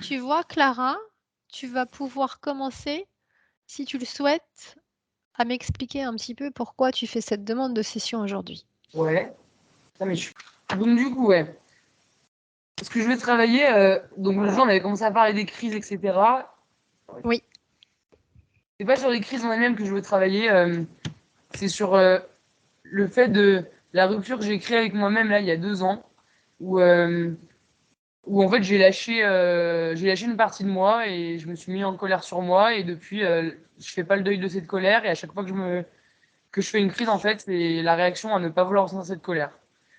tu vois, Clara, tu vas pouvoir commencer, si tu le souhaites, à m'expliquer un petit peu pourquoi tu fais cette demande de session aujourd'hui. Ouais. Non, mais donc du coup, ouais. Parce que je vais travailler, donc le jour on avait commencé à parler des crises, etc. Oui. C'est pas sur les crises en elles-mêmes que je veux travailler, c'est sur le fait de la rupture que j'ai créée avec moi-même là il y a 2 ans, où, où en fait j'ai lâché une partie de moi et je me suis mis en colère sur moi et depuis je fais pas le deuil de cette colère et à chaque fois que je fais une crise en fait c'est la réaction à ne pas vouloir ressentir cette colère.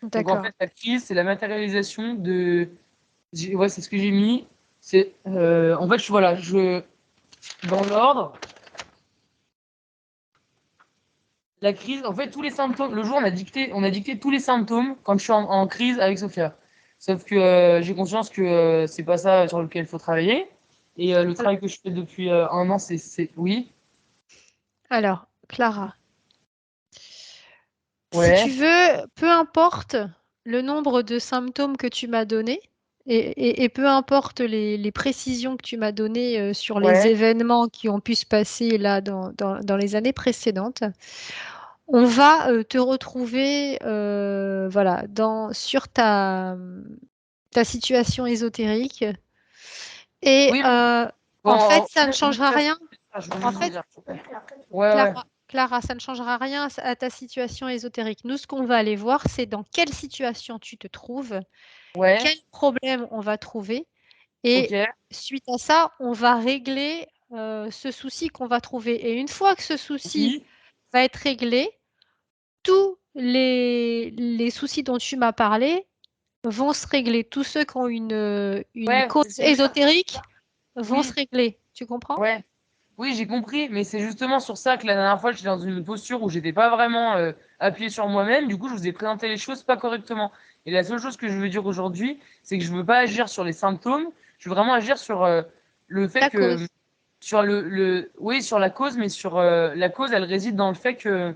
Donc en D'accord. fait la crise c'est la matérialisation de ouais c'est ce que j'ai mis c'est en fait voilà je dans l'ordre la crise en fait tous les symptômes le jour on a dicté tous les symptômes quand je suis en crise avec Sophia. Sauf que j'ai conscience que c'est pas ça sur lequel il faut travailler. Et le Alors, travail que je fais depuis 1 an, oui. alors, Clara, si tu Ouais. veux, peu importe le nombre de symptômes que tu m'as donnés et peu importe les précisions que tu m'as données sur les Ouais. événements qui ont pu se passer là dans les années précédentes, on va te retrouver voilà, sur ta situation ésotérique. Et Oui. Bon, en fait, ça ne je veux changera rien. En juste vous fait, dire. Ouais, ouais. Clara, ça ne changera rien à ta situation ésotérique. Nous, ce qu'on va aller voir, c'est dans quelle situation tu te trouves, Ouais. quel problème on va trouver. Ok. Et suite à ça, on va régler ce souci qu'on va trouver. Et une fois que ce souci Oui. va être réglé, tous les soucis dont tu m'as parlé vont se régler. Tous ceux qui ont une Ouais, cause c'est ce que je veux dire. ésotérique vont se Oui. régler. Tu comprends? Ouais. Oui, j'ai compris, mais c'est justement sur ça que la dernière fois, j'étais dans une posture où j'étais pas vraiment appuyé sur moi-même. Du coup, je vous ai présenté les choses pas correctement. Et la seule chose que je veux dire aujourd'hui, c'est que je veux pas agir sur les symptômes. Je veux vraiment agir sur le fait La que, cause. sur oui, sur la cause, mais sur la cause, elle réside dans le fait que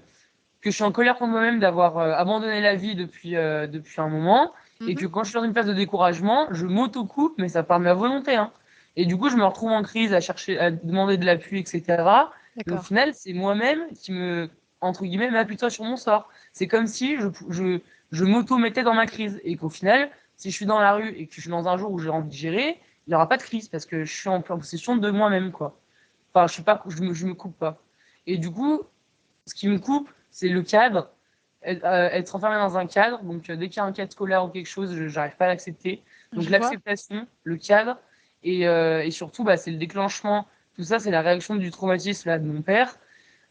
je suis en colère contre moi-même d'avoir abandonné la vie depuis un moment. Et que Mhm. quand je suis dans une phase de découragement, je m'auto-coupe, mais ça part de ma volonté, hein. Et du coup, je me retrouve en crise à chercher, à demander de l'appui, etc. Et au D'accord. final, c'est moi-même qui entre guillemets, m'appuie-toi sur mon sort. C'est comme si je m'auto-mettais dans ma crise. Et qu'au final, si je suis dans la rue et que je suis dans un jour où j'ai envie de gérer, il n'y aura pas de crise parce que je suis en possession de moi-même, quoi. Enfin, je suis pas, je me coupe pas. Et du coup, ce qui me coupe, c'est le cadre, être enfermé dans un cadre. Donc, dès qu'il y a un cadre scolaire ou quelque chose, je n'arrive pas à l'accepter. Donc, Je vois. l'acceptation, le cadre, et surtout, bah, c'est le déclenchement. Tout ça, c'est la réaction du traumatisme là, de mon père.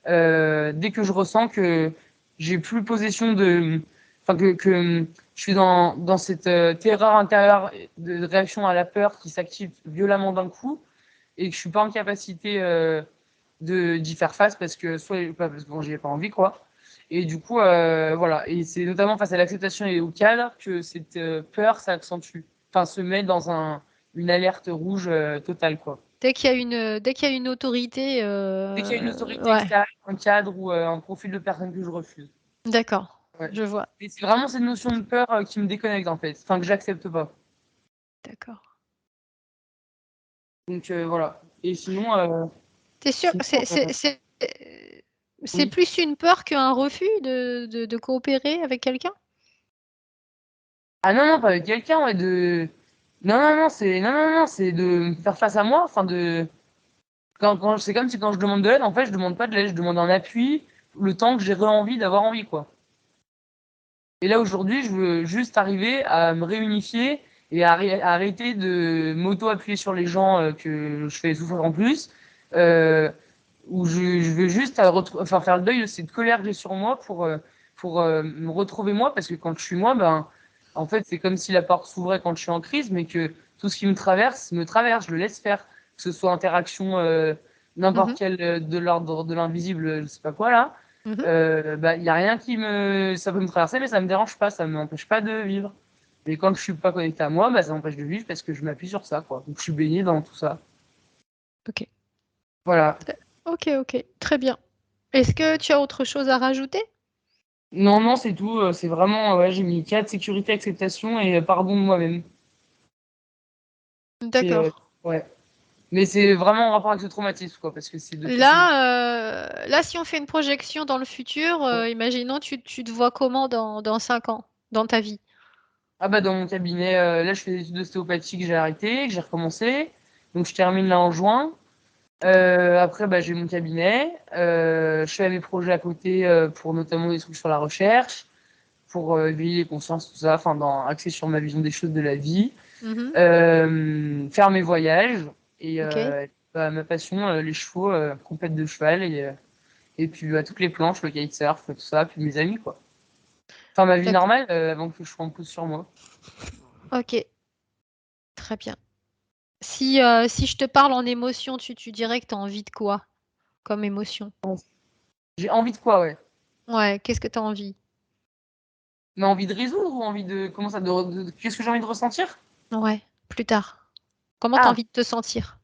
Dès que je ressens que j'ai plus possession de. Enfin, que je suis dans cette terreur intérieure de réaction à la peur qui s'active violemment d'un coup, et que je suis pas en capacité d'y faire face parce que soit pas parce que bon, j'y ai pas envie quoi. Et du coup voilà, et c'est notamment face à l'acceptation et au cadre que cette peur s'accentue, enfin se met dans une alerte rouge totale quoi. Dès qu'il y a une autorité, Dès qu'il y a une autorité ouais, extérieure, un cadre ou un profil de personne que je refuse. d'accord, Ouais. je vois. Et c'est vraiment cette notion de peur qui me déconnecte en fait, enfin que j'accepte pas. D'accord. Donc voilà. Et sinon, T'es sûr? sinon C'est oui. plus une peur qu'un refus de coopérer avec quelqu'un? Ah non, non, pas avec quelqu'un, ouais, de. Non, non, non, c'est de me faire face à moi, enfin de. C'est comme si quand je demande de l'aide, en fait, je demande pas de l'aide, je demande un appui, le temps que j'ai envie d'avoir envie, quoi. Et là, aujourd'hui, je veux juste arriver à me réunifier et à arrêter de m'auto-appuyer sur les gens que je fais souffrir en plus, euh, où je veux juste enfin, faire le deuil de cette colère que j'ai sur moi pour me retrouver moi, parce que quand je suis moi, ben, en fait, c'est comme si la porte s'ouvrait quand je suis en crise, mais que tout ce qui me traverse, je le laisse faire, que ce soit interaction n'importe Mhm, quelle de l'ordre de l'invisible, je sais pas quoi là, mhm. bah, il y a rien ça peut me traverser, mais ça me dérange pas, ça m'empêche pas de vivre. Mais quand je suis pas connecté à moi, bah, ça m'empêche de vivre parce que je m'appuie sur ça, quoi. Donc, je suis baigné dans tout ça. Ok. Voilà. Ok, ok, très bien. Est-ce que tu as autre chose à rajouter? Non, non, c'est tout. C'est vraiment, ouais, j'ai mis 4 sécurité, acceptation et pardon de moi-même. C'est D'accord. Ouais. Mais c'est vraiment en rapport avec ce traumatisme, quoi, parce que c'est depuis ce Là, si on fait une projection dans le futur, imaginons tu te vois comment dans 5 ans, dans ta vie? ah bah dans mon cabinet, là je fais des études d'ostéopathie que j'ai arrêté, que j'ai recommencé. Donc je termine là en juin. Après bah j'ai mon cabinet. Je fais mes projets à côté pour notamment des trucs sur la recherche, pour éveiller les consciences, tout ça, enfin axé sur ma vision des choses de la vie. Mmh. Faire mes voyages et OK, bah, ma passion, les chevaux, compète de cheval et puis bah, toutes les planches, le kitesurf, tout ça, puis mes amis quoi. Enfin ma vie d'accord. normale avant que je sois en pause sur moi. OK, très bien. Si je te parle en émotion, tu dirais que tu as envie de quoi comme émotion? J'ai envie de quoi, ouais. Ouais, qu'est-ce que tu as envie? Mais envie de résoudre ou envie de comment ça qu'est-ce que j'ai envie de ressentir? Ouais, plus tard. Comment tu as Ah, envie de te sentir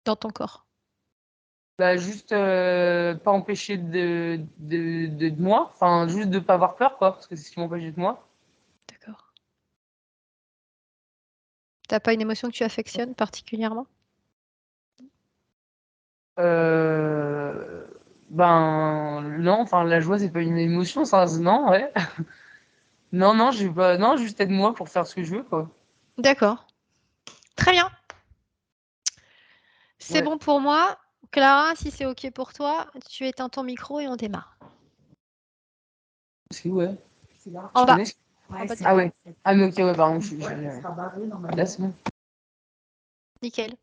dans ton corps? bah juste pas empêcher de moi, enfin juste de pas avoir peur quoi, parce que c'est ce qui m'empêche d'être moi. D'accord. T'as pas une émotion que tu affectionnes particulièrement? Euh, ben non, enfin la joie c'est pas une émotion, ça non, ouais. Non, non, j'ai pas non, juste être moi pour faire ce que je veux quoi. D'accord, très bien. C'est Ouais. bon pour moi. Clara, si c'est OK pour toi, tu éteins ton micro et on démarre. C'est où, ouais? En Tu bas, connais? en bas de Ah l'écran. ouais. Ah mais OK, ouais, pardon, là c'est bon. Nickel.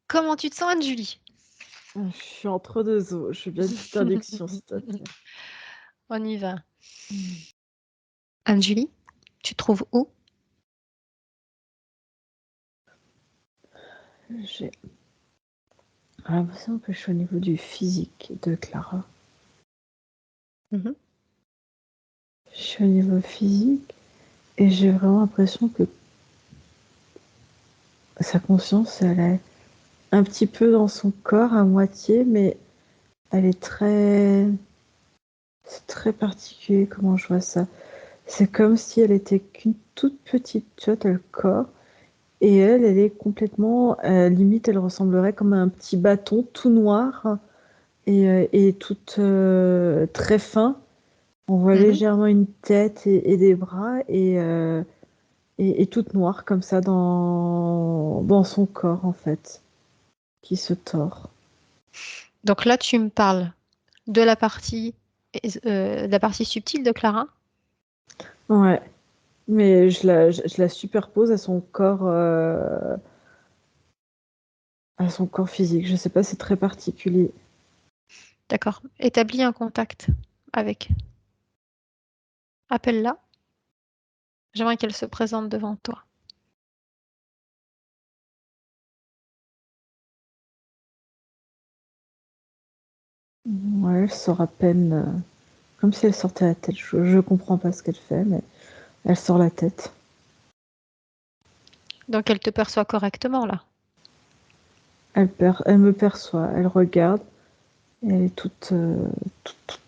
Comment tu te sens, Anne-Julie? Je suis entre deux eaux. Je veux bien une petite induction, s'il te plaît. On y va. Anne-Julie, tu te trouves où? J'ai l'impression que je suis au niveau du physique de Clara. Mhm. Je suis au niveau physique et j'ai vraiment l'impression que sa conscience, elle est un petit peu dans son corps à moitié, mais elle est très... C'est très particulier comment je vois ça. C'est comme si elle était qu'une toute petite, tu vois, t'as le corps. Et elle est complètement, limite, elle ressemblerait comme à un petit bâton tout noir et toute très fin. On voit Mhm. légèrement une tête et des bras et toute noire comme ça dans son corps en fait, qui se tord. Donc là, tu me parles de la partie subtile de Clara. Ouais, mais je la superpose à son corps physique. Je sais pas, c'est très particulier. D'accord. Établis un contact avec. Appelle-la. J'aimerais qu'elle se présente devant toi. Ouais, elle sort à peine, comme si elle sortait la tête. Je comprends pas ce qu'elle fait, mais elle sort la tête. Donc elle te perçoit correctement là. Elle me perçoit, elle regarde, et elle est toute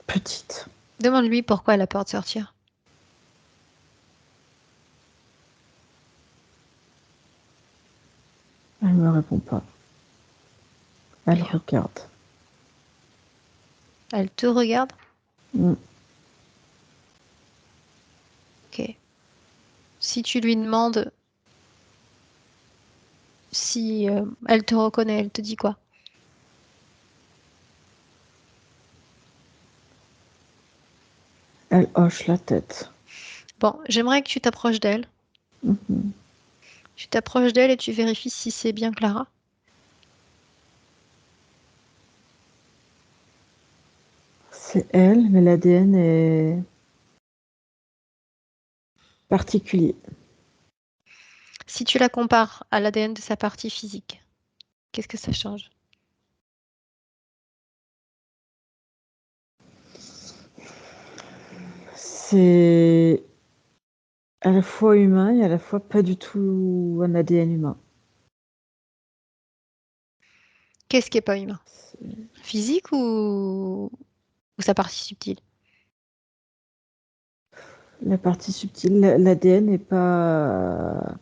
petite. Demande-lui pourquoi elle a peur de sortir. Elle me répond pas. Elle Bien. regarde. Elle te regarde. Mm. Ok. Si tu lui demandes si elle te reconnaît, elle te dit quoi? Elle hoche la tête. Bon, j'aimerais que tu t'approches d'elle. Mhm. Tu t'approches d'elle et tu vérifies si c'est bien Clara. C'est elle, mais l'ADN est particulier. Si tu la compares à l'ADN de sa partie physique, qu'est-ce que ça change? C'est à la fois humain et à la fois pas du tout un ADN humain. Qu'est-ce qui est pas humain? C'est Physique ou sa partie subtile? la partie subtile. L'ADN n'est pas.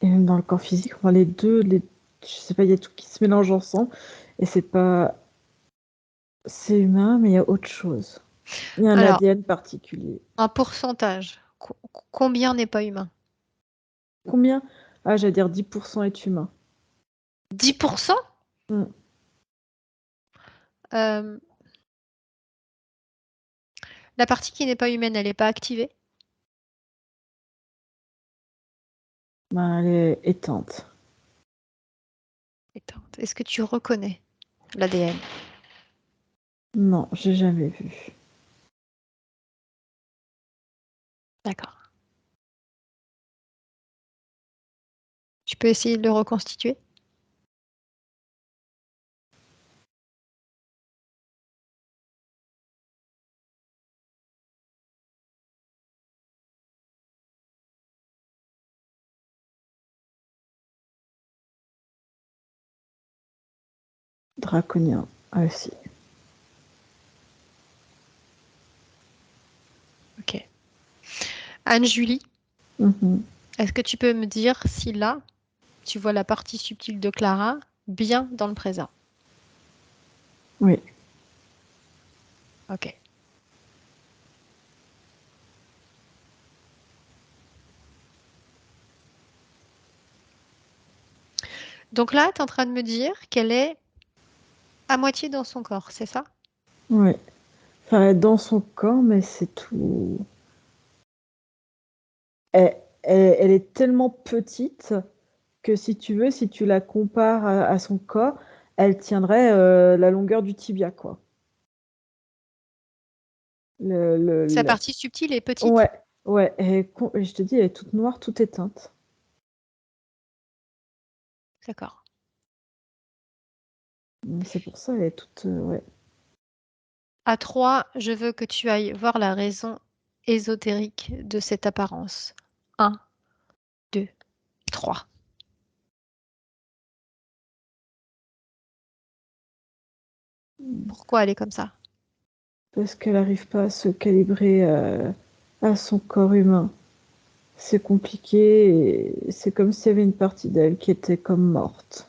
Et même dans le corps physique, enfin, les deux, je sais pas, il y a tout qui se mélange ensemble. Et c'est pas... C'est humain, mais il y a autre chose. Il y a un Alors, ADN particulier. en pourcentage, combien n'est pas humain? Combien? Ah, j'allais dire 10% est humain. 10%? Mm. Euh, la partie qui n'est pas humaine, elle n'est pas activée? Ben, elle est éteinte. Éteinte. Est-ce que tu reconnais l'ADN? Non, j'ai jamais vu. D'accord. Tu peux essayer de le reconstituer? Draconien. Ah, si. Ok. Anne-Julie, Mhm. est-ce que tu peux me dire si là, tu vois la partie subtile de Clara bien dans le présent? Oui. Ok. Donc là, tu es en train de me dire qu'elle est à moitié dans son corps, c'est ça? Oui. Enfin, elle est dans son corps, mais c'est tout. Elle est tellement petite que si tu veux, si tu la compares à son corps, elle tiendrait la longueur du tibia, quoi. Le, le, Sa le- partie subtile est petite? Ouais, ouais. Et je te dis, elle est toute noire, toute éteinte. D'accord. C'est pour ça, elle est toute. Ouais. À 3, je veux que tu ailles voir la raison ésotérique de cette apparence. 1, 2, 3. Pourquoi elle est comme ça? Parce qu'elle n'arrive pas à se calibrer à son corps humain. C'est compliqué et c'est comme s'il y avait une partie d'elle qui était comme morte.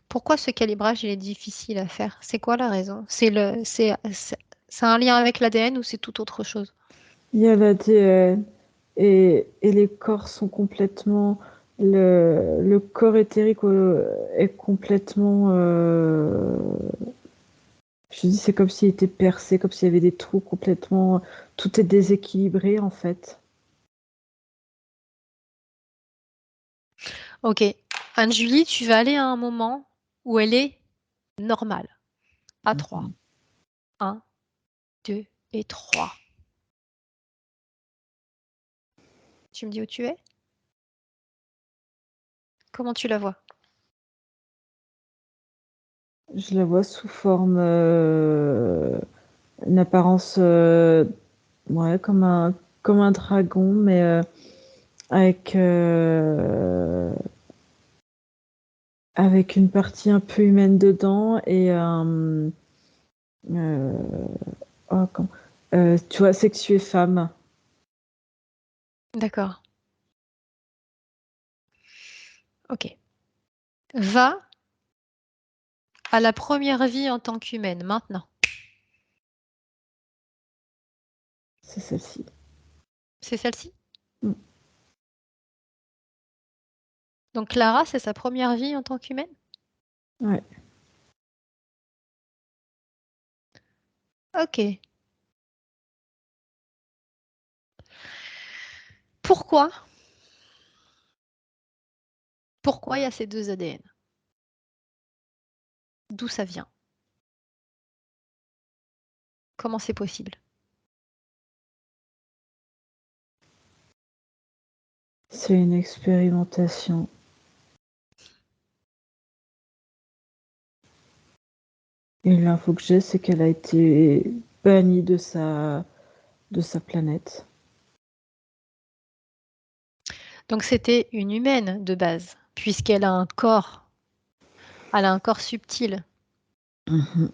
Pourquoi ce calibrage il est difficile à faire? C'est quoi la raison? C'est un lien avec l'ADN ou c'est tout autre chose? Il y a l'ADN et les corps sont complètement. Le corps éthérique est complètement. Je dis, c'est comme s'il était percé, comme s'il y avait des trous complètement. Tout est déséquilibré en fait. Ok. Anne-Julie, tu vas aller à un moment où elle est normale. À 3. Mhm. 1, 2 et 3. Tu me dis où tu es? Comment tu la vois? Je la vois sous forme. Une apparence. Ouais, comme un dragon, mais avec. Avec une partie un peu humaine dedans et euh, oh, tu vois, sexuée femme. D'accord. Ok. Va à la première vie en tant qu'humaine, maintenant. C'est celle-ci. C'est celle-ci? Mm. Donc Clara, c'est sa première vie en tant qu'humaine? Ouais. Ok. Pourquoi? Pourquoi il y a ces deux ADN? D'où ça vient? Comment c'est possible? C'est une expérimentation. Et l'info que j'ai, c'est qu'elle a été bannie de sa planète. Donc c'était une humaine de base, puisqu'elle a un corps. Elle a un corps subtil. Mhm.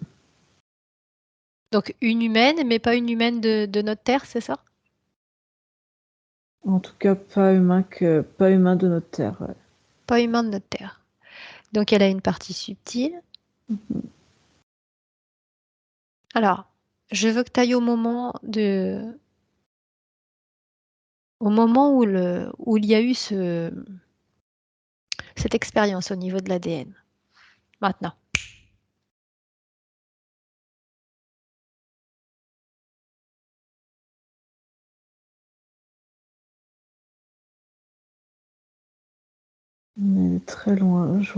Donc une humaine, mais pas une humaine de notre Terre, c'est ça? En tout cas, pas humain de notre terre. Ouais. Pas humain de notre Terre. Donc elle a une partie subtile. Alors, je veux que tu ailles au moment où il y a eu cette expérience au niveau de l'ADN. Maintenant. On est très loin. Je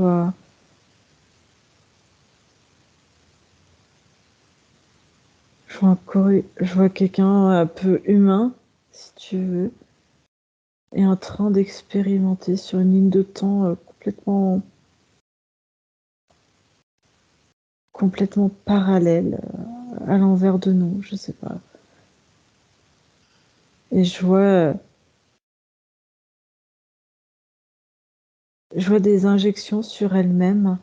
vois quelqu'un un peu humain, si tu veux, est en train d'expérimenter sur une ligne de temps complètement parallèle à l'envers de nous, je sais pas. Et je vois des injections sur elle-même.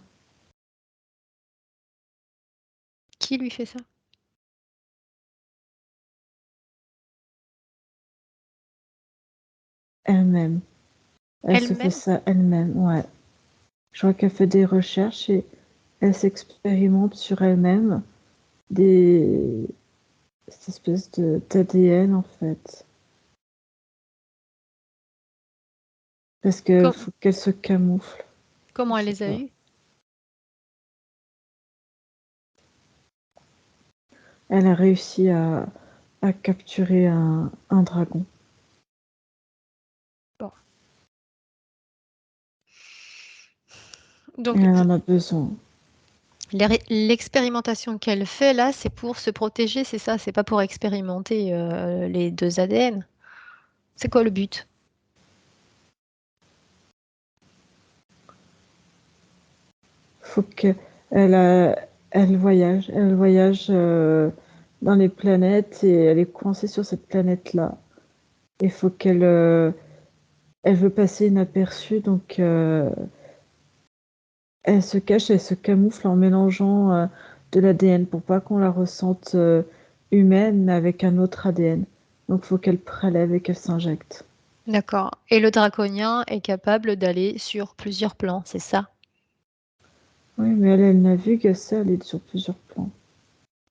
Qui lui fait ça? Elle-même. Elle se fait Elle-même? ça elle-même, ouais. Je vois qu'elle fait des recherches et elle s'expérimente sur elle-même des cette espèce de d'ADN en fait. Parce qu'il Com- faut qu'elle se camoufle. Comment Je elle sais les a pas. eus? Elle a réussi à capturer un dragon. Bon. Et Donc, elle en a besoin. l'expérimentation qu'elle fait là, c'est pour se protéger, c'est ça? C'est pas pour expérimenter les deux ADN. C'est quoi le but? Faut que elle, a- Elle voyage dans les planètes et elle est coincée sur cette planète-là. Il faut elle veut passer inaperçue, donc elle se cache, elle se camoufle en mélangeant de l'ADN pour pas qu'on la ressente humaine, mais avec un autre ADN. Donc faut qu'elle prélève et qu'elle s'injecte. D'accord. Et le draconien est capable d'aller sur plusieurs plans, c'est ça? Oui, mais elle navigue ça, elle est sur plusieurs plans.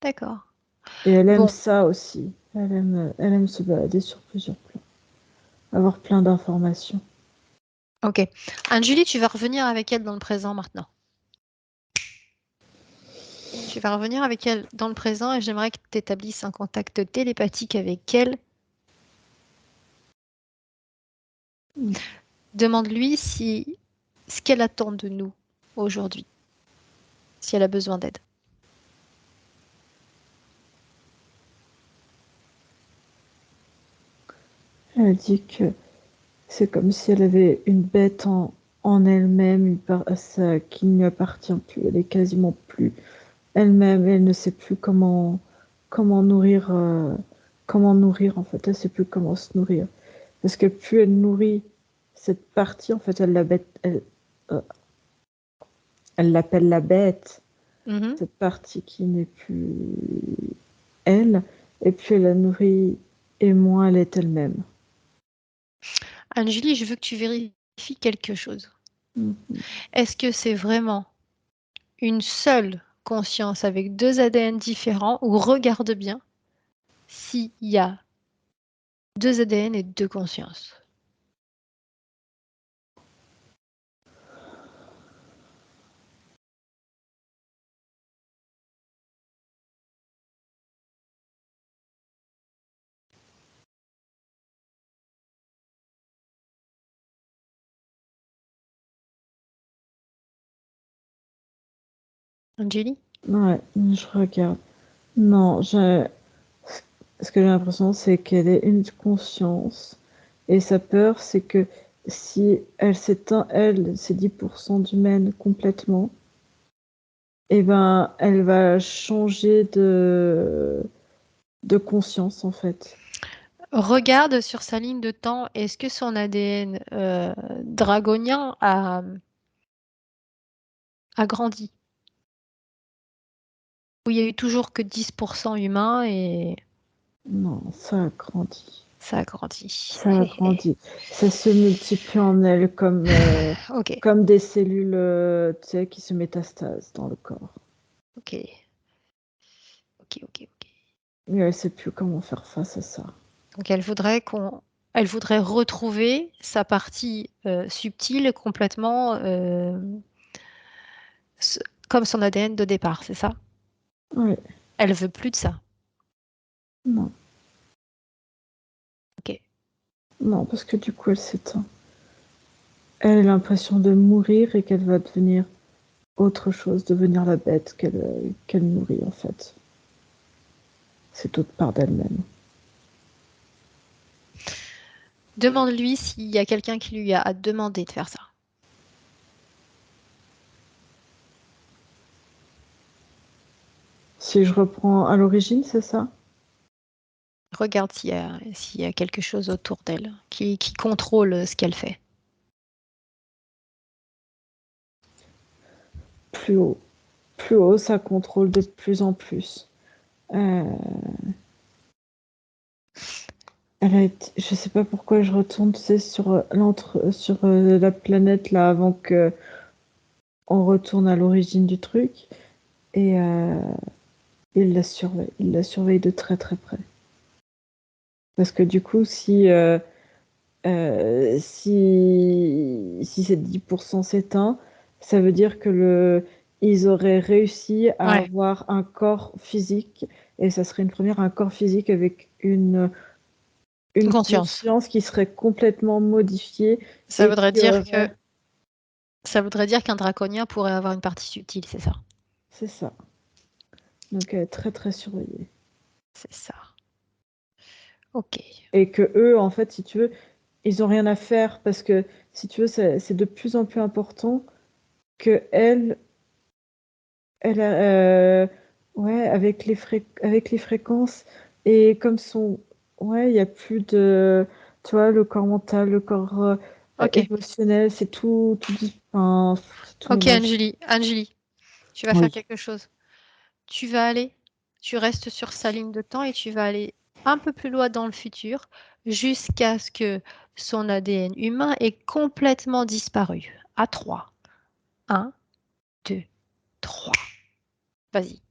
D'accord. Et elle aime Bon, ça aussi. Elle aime se balader sur plusieurs plans. Avoir plein d'informations. ok. Anne-Julie, tu vas revenir avec elle dans le présent maintenant. Tu vas revenir avec elle dans le présent et j'aimerais que tu établisses un contact télépathique avec elle. Mm. Demande-lui si ce qu'elle attend de nous aujourd'hui, si elle a besoin d'aide. Elle a dit que c'est comme si elle avait une bête en elle-même, qui ne lui appartient plus. Elle est quasiment plus elle-même. Elle ne sait plus comment comment nourrir en fait. Elle sait plus comment se nourrir. Parce que plus elle nourrit cette partie, en fait, euh, elle l'appelle la bête. Mhm. Cette partie qui n'est plus elle. Et plus elle la nourrit, et moins elle est elle-même. Anne-Julie, je veux que tu vérifies quelque chose. Mm. Est-ce que c'est vraiment une seule conscience avec deux ADN différents ou regarde bien s'il y a deux ADN et deux consciences. Angélie? Ouais, je regarde. Non, ce que j'ai l'impression, c'est qu'elle ait une conscience. Et sa peur, c'est que si elle s'éteint, elle, ses 10% d'humaine complètement, eh ben, elle va changer de conscience, en fait. Regarde sur sa ligne de temps, est-ce que son ADN dragonien a grandi? Ou il y a eu toujours que 10% humain et... Non, ça a grandi. Ça a grandi. Ça agrandit. Ça se multiplie en elle comme, Ok, comme des cellules tu sais, qui se métastasent dans le corps. ok, ok. Et elle ne sait plus comment faire face à ça. Donc elle voudrait retrouver sa partie subtile complètement s- comme son ADN de départ, c'est ça? Oui, Elle veut plus de ça. non. Ok. Non, parce que du coup, elle s'éteint. Elle a l'impression de mourir et qu'elle va devenir autre chose, devenir la bête qu'elle nourrit, en fait. C'est toute part d'elle-même. Demande-lui s'il y a quelqu'un qui lui a demandé de faire ça. Si je reprends à l'origine, c'est ça? Regarde s'il y a quelque chose autour d'elle qui contrôle ce qu'elle fait. Plus haut. Plus haut, ça contrôle de plus en plus. Euh, je sais pas pourquoi je retourne, tu sais, sur la planète là avant que on retourne à l'origine du truc et il la surveille. Il la surveille de très très près. Parce que du coup, si ces 10% s'éteint, ça veut dire que ils auraient réussi à Ouais, avoir un corps physique et ça serait une première, un corps physique avec une conscience. conscience qui serait complètement modifiée Ça et voudrait qui dire que aurait... ça voudrait dire qu'un draconien pourrait avoir une partie subtile, c'est ça. C'est ça. Donc elle est très très surveillée. C'est ça. Ok. Et que eux, en fait, si tu veux, ils ont rien à faire parce que, si tu veux, c'est de plus en plus important que elle ouais, avec les fréquences et comme son, ouais, il y a plus de, tu vois, le corps mental, le corps Ok. émotionnel, c'est enfin, c'est tout Ok, mélangé. Angélie, tu vas faire Oui. quelque chose. Tu vas aller, tu restes sur sa ligne de temps et tu vas aller un peu plus loin dans le futur jusqu'à ce que son ADN humain ait complètement disparu. À 3. Un, 2, 3. Vas-y,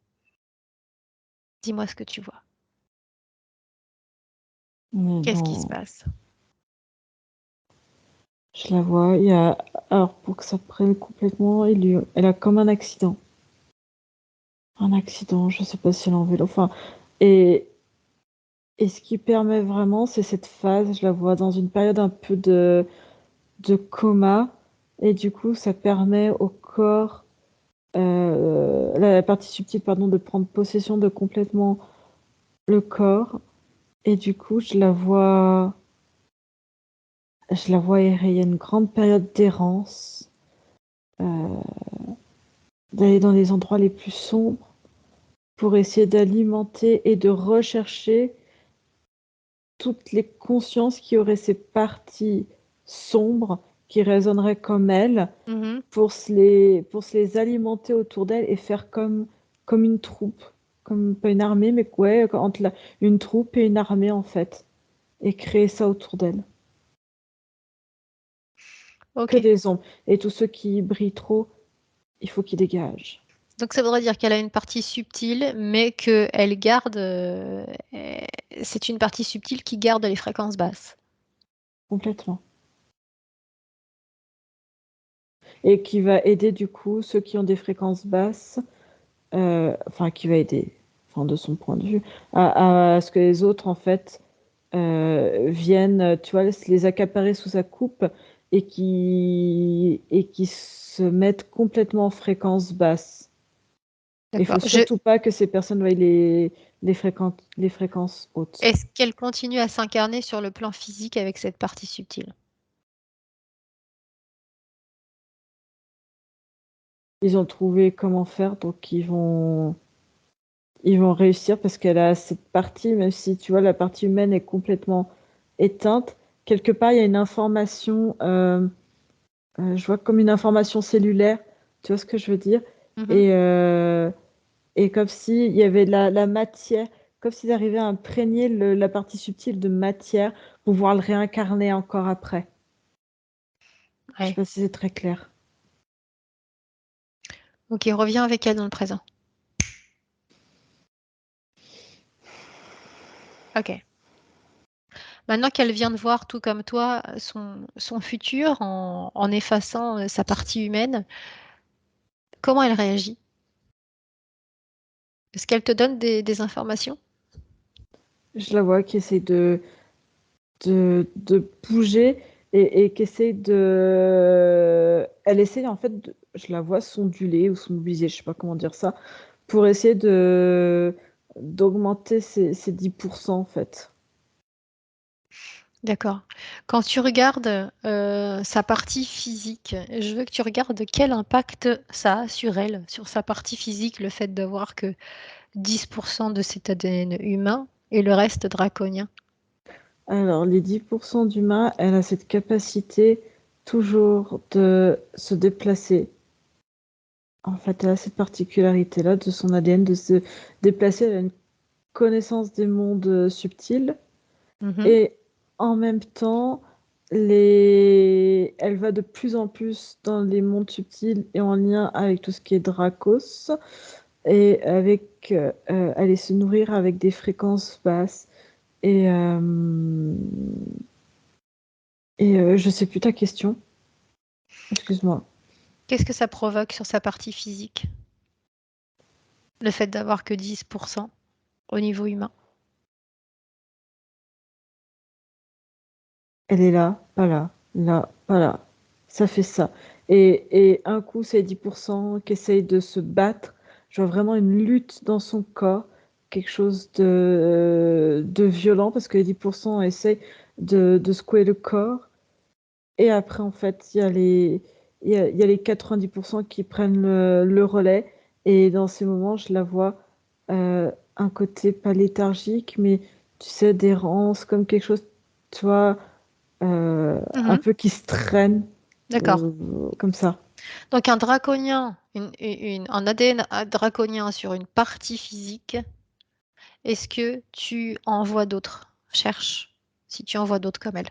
dis-moi ce que tu vois. Mais Qu'est-ce qui se dans, passe? je la vois, alors pour que ça prenne complètement, elle a comme un accident. Un accident, je sais pas si elle est en vélo. Enfin, et, et ce qui permet vraiment, c'est cette phase, je la vois dans une période un peu de coma. Et du coup, ça permet au corps, la partie subtile, pardon, de prendre possession de complètement le corps. Et du coup, je la vois errer. Il y a une grande période d'errance, euh, d'aller dans les endroits les plus sombres pour essayer d'alimenter et de rechercher toutes les consciences qui auraient ces parties sombres qui résonneraient comme elle Mhm. pour se les alimenter autour d'elle et faire comme une troupe, comme pas une armée, mais ouais, entre une troupe et une armée en fait, et créer ça autour d'elle. Que Ok. des ombres. Et tous ceux qui brillent trop, il faut qu'ils dégagent Donc ça voudrait dire qu'elle a une partie subtile, mais qu'elle garde. C'est une partie subtile qui garde les fréquences basses. complètement. Et qui va aider du coup ceux qui ont des fréquences basses, enfin qui va aider, enfin de son point de vue, à ce que les autres en fait viennent, tu vois, les accaparer sous sa coupe et qui se mettent complètement en fréquence basse. Il D'accord. faut surtout pas que ces personnes voient les fréquences hautes. Est-ce qu'elle continue à s'incarner sur le plan physique avec cette partie subtile? Ils ont trouvé comment faire, donc ils vont réussir parce qu'elle a cette partie, même si tu vois la partie humaine est complètement éteinte. Quelque part, il y a une information, je vois comme une information cellulaire, tu vois ce que je veux dire? Mhm. Et comme si il y avait la matière comme s'ils arrivaient à imprégner la partie subtile de matière pour pouvoir le réincarner encore après. Je sais Ouais. pas si c'est très clair. Ok, reviens avec elle dans le présent. Ok. Maintenant qu'elle vient de voir, tout comme toi, son futur en effaçant sa partie humaine, comment elle réagit? Est-ce qu'elle te donne des informations? Je la vois qui essaie de bouger et qui essaie de... Elle essaie en fait, je la vois s'onduler ou se mobiliser, je sais pas comment dire ça, pour essayer d'augmenter ses 10% en fait. D'accord. Quand tu regardes sa partie physique, je veux que tu regardes quel impact ça a sur elle, sur sa partie physique, le fait d'avoir que 10% de cet ADN humain et le reste draconien. Alors, les 10% d'humains, elle a cette capacité toujours de se déplacer. En fait, elle a cette particularité-là de son ADN de se déplacer. Elle a une connaissance des mondes subtils. Mhm. Et en même temps, elle va de plus en plus dans les mondes subtils et en lien avec tout ce qui est Dracos. Et aller se nourrir avec des fréquences basses. Et, je sais plus ta question. Excuse-moi. Qu'est-ce que ça provoque sur sa partie physique, le fait d'avoir que 10% au niveau humain? Elle est là, pas là. Ça fait ça. Et un coup, c'est 10% qui essaye de se battre. Je vois vraiment une lutte dans son corps, quelque chose de violent, parce que les 10% essayent de secouer le corps. Et après, en fait, il y a les 90% qui prennent le relais. Et dans ces moments, je la vois un côté pas léthargique, mais tu sais, d'errance, comme quelque chose, tu vois, un Mhm. peu qui se traîne, D'accord. comme ça. Donc un draconien, un ADN draconien sur une partie physique, est-ce que tu en vois d'autres? Cherche si tu en vois d'autres comme elle.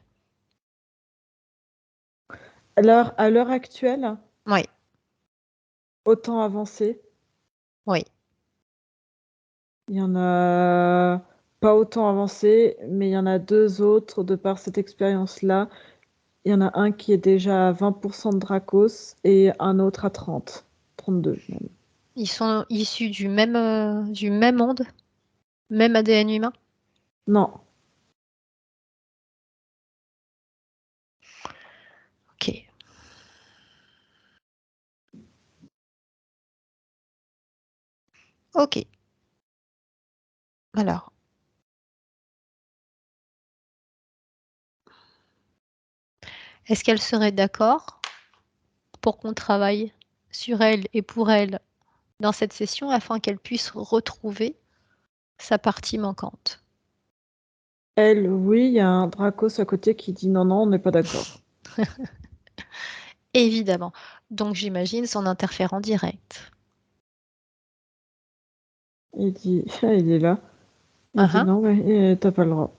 À l'heure actuelle, Oui, autant avancé, oui. il y en a pas autant avancé, mais il y en a deux autres de par cette expérience-là. Il y en a un qui est déjà à 20% de Dracos et un autre à 32 même. Ils sont issus du même monde, même ADN humain. Non, Ok. Ok. Alors, est-ce qu'elle serait d'accord pour qu'on travaille sur elle et pour elle dans cette session afin qu'elle puisse retrouver sa partie manquante? elle, oui, il y a un Dracos à côté qui dit non, non, on n'est pas d'accord. Évidemment. Donc j'imagine son interférent direct. Il dit, il est là. Il dit Uhum. non, mais t'as pas le droit.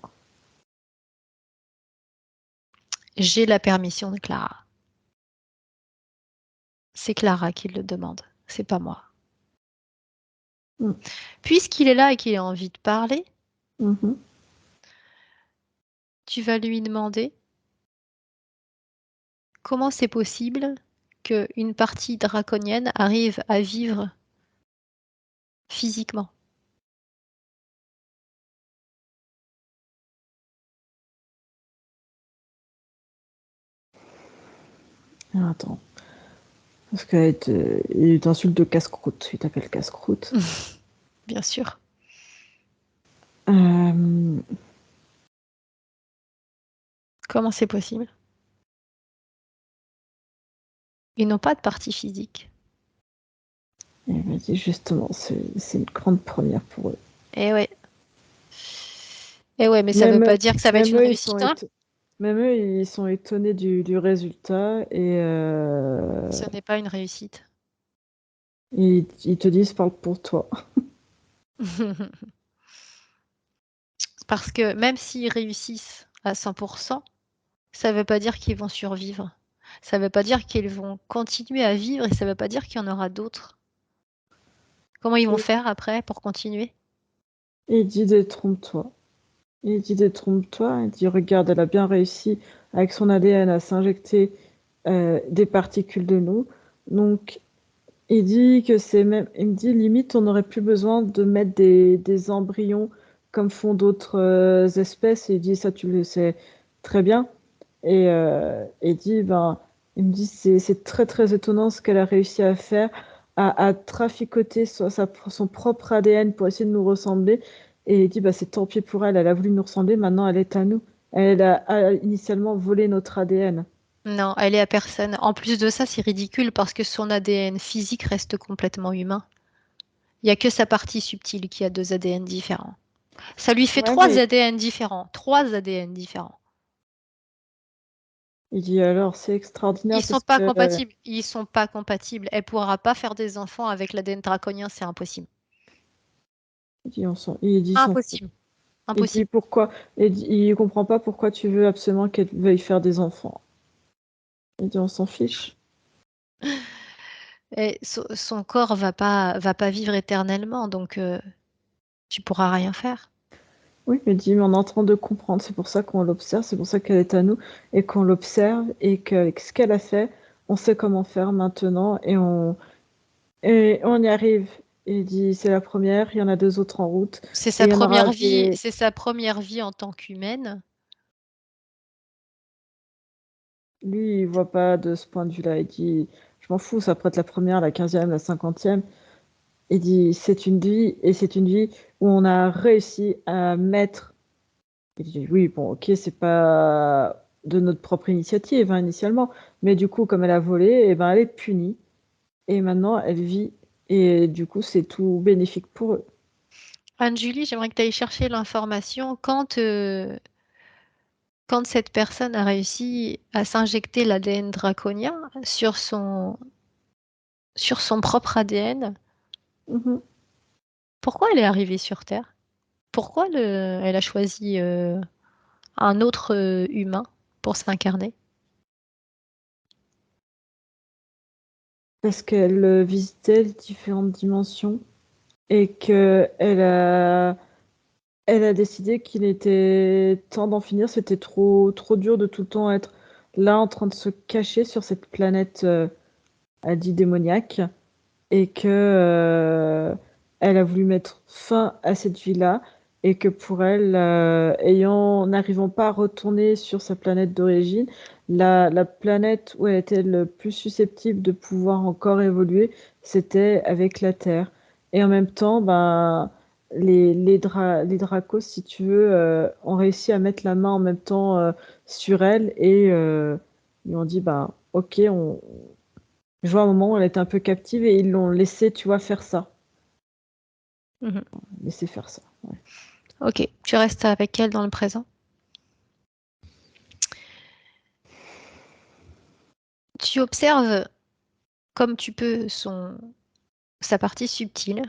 J'ai la permission de Clara. C'est Clara qui le demande, c'est pas moi. Mm. Puisqu'il est là et qu'il a envie de parler, Mhm. tu vas lui demander comment c'est possible qu'une partie draconienne arrive à vivre physiquement. Ah, attends. Parce il t'insulte de casse-croûte. Il t'appelle casse-croûte. Bien sûr. Euh, Comment c'est possible? Ils n'ont pas de partie physique. il m'a dit justement, c'est une grande première pour eux. Eh ouais. Eh ouais, mais ça veut Même, pas dire que ça va être même une eux, ils sont réussite, hein? même eux, ils sont étonnés du résultat et Ce n'est pas une réussite. ils te disent parle pour toi. Parce que même s'ils réussissent à 100%, ça ne veut pas dire qu'ils vont survivre. Ça ne veut pas dire qu'ils vont continuer à vivre et ça ne veut pas dire qu'il y en aura d'autres. Comment ils vont Et faire après pour continuer? il dit détrompe-toi. Il dit détrompe-toi. Il dit regarde, elle a bien réussi avec son ADN à s'injecter des particules de nous. Donc, il dit que c'est même. Il me dit limite, on n'aurait plus besoin de mettre des embryons comme font d'autres espèces. Et il dit ça, tu le sais très bien. Et dit, ben, il me dit c'est très très étonnant ce qu'elle a réussi à faire, à traficoter son propre ADN pour essayer de nous ressembler. Et il dit bah, c'est tant pis pour elle, elle a voulu nous ressembler, maintenant elle est à nous. Elle a initialement volé notre ADN. Non, elle est à personne. En plus de ça, c'est ridicule parce que son ADN physique reste complètement humain. Il n'y a que sa partie subtile qui a deux ADN différents. Ça lui fait Ouais, trois mais ADN différents. Trois ADN différents. il dit alors c'est extraordinaire Ils sont parce pas que compatibles. Ils sont pas compatibles. Elle pourra pas faire des enfants avec l'ADN draconien, c'est impossible. il dit s'en fout. Impossible. Il dit Impossible. pourquoi, il comprend pas pourquoi tu veux absolument qu'elle veuille faire des enfants. Il dit on s'en fiche. Et son corps va pas vivre éternellement, donc tu pourras rien faire. Oui, mais dis, mais on est en train de comprendre. C'est pour ça qu'on l'observe, c'est pour ça qu'elle est à nous et qu'on l'observe et qu'avec ce qu'elle a fait, on sait comment faire maintenant et on y arrive. Et il dit, c'est la première, il y en a deux autres en route C'est et sa il y en aura première vie, des. c'est sa première vie en tant qu'humaine. Lui, il voit pas de ce point de vue-là. Il dit, je m'en fous, ça peut être la première, la 15e, la 50e. Il dit, c'est une vie et c'est une vie où on a réussi à mettre. Il dit, oui, bon, ok, c'est pas de notre propre initiative, hein, initialement, mais du coup, comme elle a volé, eh ben, elle est punie, et maintenant, elle vit, et du coup, c'est tout bénéfique pour eux. Anne-Julie, j'aimerais que tu ailles chercher l'information quand cette personne a réussi à s'injecter l'ADN draconien sur son propre ADN. Mhm. Pourquoi elle est arrivée sur Terre? Pourquoi elle a choisi un autre humain pour s'incarner? Parce qu'elle visitait les différentes dimensions, et elle a décidé qu'il était temps d'en finir, c'était trop, trop dur de tout le temps être là en train de se cacher sur cette planète, elle dit démoniaque, et que elle a voulu mettre fin à cette vie-là et que pour elle, n'arrivant pas à retourner sur sa planète d'origine, la planète où elle était le plus susceptible de pouvoir encore évoluer, c'était avec la Terre. Et en même temps, ben, les Dracos, si tu veux, ont réussi à mettre la main en même temps sur elle et ils ont dit, ben, ok, je vois un moment où elle était un peu captive et ils l'ont laissé, tu vois, faire ça. Mhm. Laisser faire ça. Ouais. Ok, tu restes avec elle dans le présent. Tu observes comme tu peux sa partie subtile.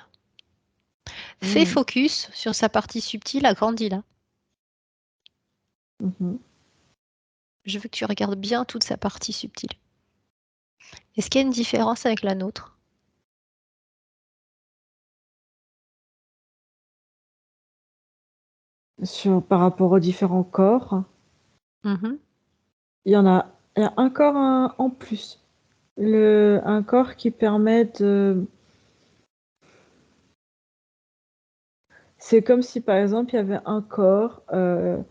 Fais Mhm. focus sur sa partie subtile, agrandis-la. Mhm. Je veux que tu regardes bien toute sa partie subtile. Est-ce qu'il y a une différence avec la nôtre? Par rapport aux différents corps, Mhm. il y a un corps en plus. Un corps qui permet de. C'est comme si, par exemple, il y avait un corps, on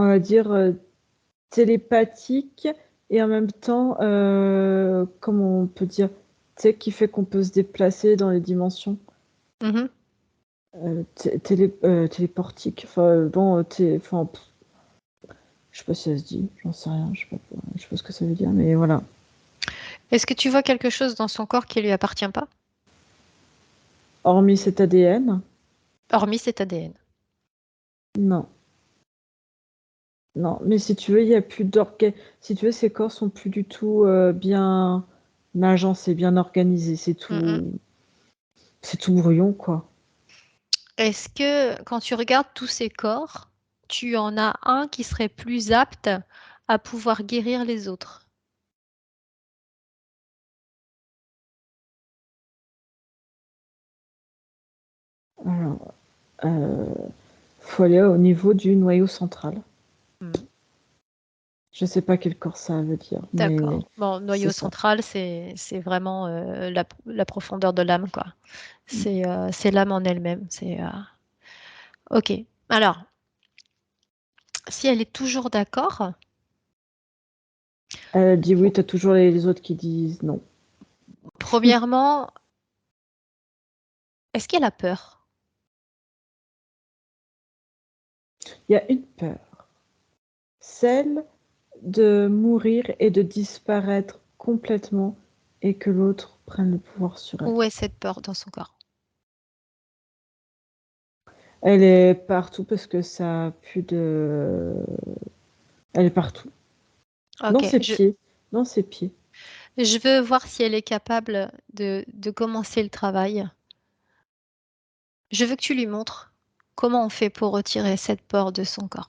va dire, télépathique et en même temps, comment on peut dire, tu sais, qui fait qu'on peut se déplacer dans les dimensions. Mhm. Téléportique. Enfin, bon, enfin, je sais pas si ça se dit, j'en sais rien, je sais pas ce que ça veut dire, mais voilà. Est-ce que tu vois quelque chose dans son corps qui lui appartient pas, Hormis cet ADN, hormis cet ADN? non. Non, mais si tu veux, il y a plus d'organes. Si tu veux, ces corps sont plus du tout bien agencés, bien organisés. Mhm. C'est tout brouillon, quoi. Est-ce que quand tu regardes tous ces corps, tu en as un qui serait plus apte à pouvoir guérir les autres? Alors, faut aller au niveau du noyau central. Je sais pas quel corps ça veut dire, mais D'accord. Bon, noyau c'est ça. central, c'est vraiment la profondeur de l'âme, quoi. C'est l'âme en elle-même. Ok. Alors, si elle est toujours d'accord, Elle dit oui, t'as toujours les autres qui disent non. premièrement, est-ce qu'elle a peur? Il y a une peur, celle de mourir et de disparaître complètement et que l'autre prenne le pouvoir sur elle. Où est cette peur dans son corps? Elle est partout parce que ça a plus de... Elle est partout. Dans Ok, ses pieds. Dans ses pieds. je veux voir si elle est capable de commencer le travail. Je veux que tu lui montres comment on fait pour retirer cette peur de son corps.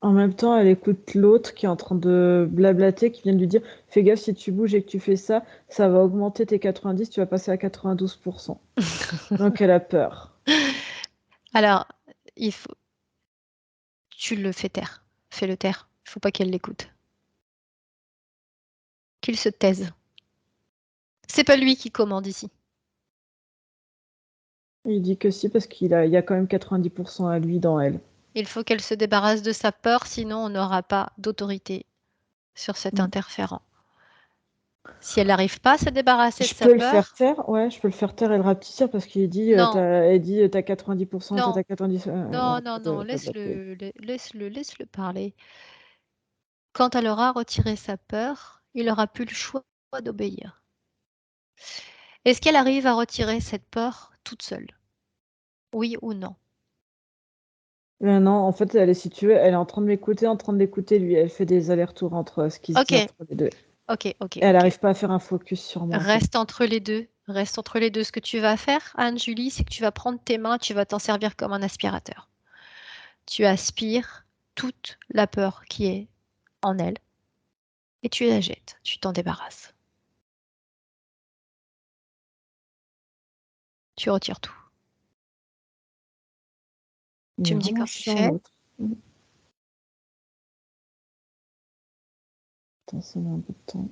En même temps, elle écoute l'autre qui est en train de blablater, qui vient de lui dire fais gaffe, si tu bouges et que tu fais ça, ça va augmenter tes 90, tu vas passer à 92%. Donc elle a peur. Alors, il faut, tu le fais taire. Fais-le taire. Il faut pas qu'elle l'écoute. Qu'il se taise. C'est pas lui qui commande ici. Il dit que si, parce il y a quand même 90% à lui dans elle. Il faut qu'elle se débarrasse de sa peur, sinon on n'aura pas d'autorité sur cet Mm. interférent. Si elle n'arrive pas à se débarrasser de Je sa peux le faire peur, taire, ouais, je peux le faire taire et le rapetisser parce qu'il dit, non, t'as 90% et toi non, t'as 90%. non, Non, non, pas non, de blablater. laisse-le parler. Quand elle aura retiré sa peur, il aura plus le choix d'obéir. Est-ce qu'elle arrive à retirer cette peur toute seule? Oui ou non? Non, en fait, elle est située, elle est en train de m'écouter, en train de l'écouter, lui. Elle fait des allers-retours entre ce qui se Ok, dit entre les deux. ok, ok, Et elle ok. n'arrive pas à faire un focus sur moi, en fait. Reste entre les deux. Reste entre les deux. Ce que tu vas faire, Anne-Julie, c'est que tu vas prendre tes mains, tu vas t'en servir comme un aspirateur. Tu aspires toute la peur qui est en elle et tu la jettes. Tu t'en débarrasses. Tu retires tout. Il Tu est me dis vraiment quand c'est chiant, fait. l'autre. Attends, ça met un peu de temps.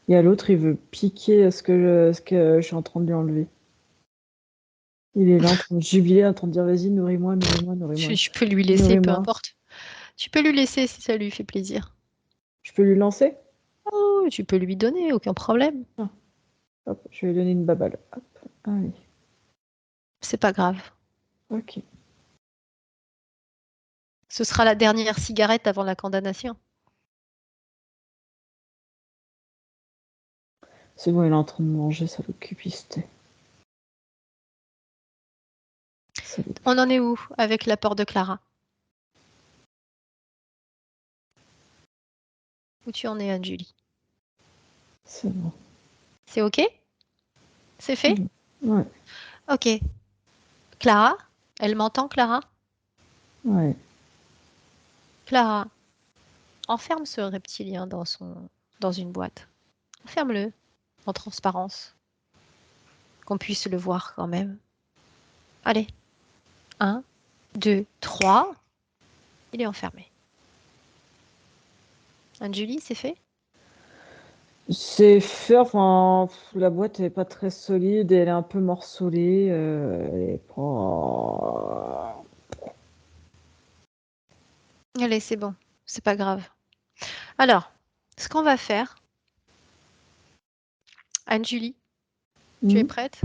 Il y a l'autre, il veut piquer ce que je suis en train de lui enlever. Il est là en train de jubiler, en train de dire vas-y, nourris-moi, nourris-moi, nourris-moi. Tu peux lui laisser, peu Nourris-moi. importe. Tu peux lui laisser si ça lui fait plaisir. Je peux lui lancer? Oh, tu peux lui donner, aucun problème. Ah, hop, je vais lui donner une baballe. Hop, allez, C'est pas grave. ok. Ce sera la dernière cigarette avant la condamnation. C'est bon, il est en train de manger, ça l'occupe, il se tait. Salut. On en est où avec l'apport de Clara? Où tu en es, Anne-Julie? C'est bon. C'est OK? C'est C'est fait? bon. Ouais, OK. Clara? Elle m'entend, Clara? ouais. Clara, enferme ce reptilien dans une boîte. Enferme-le en transparence, qu'on puisse le voir quand même. Allez, un, 2, 3. Il est enfermé. Anne-Julie, c'est fait? C'est fait, enfin, la boîte est pas très solide, elle est un peu morcelée. Elle est pas... Allez, c'est bon. C'est pas grave. Alors, ce qu'on va faire, Anne-Julie, tu es Hmm. prête?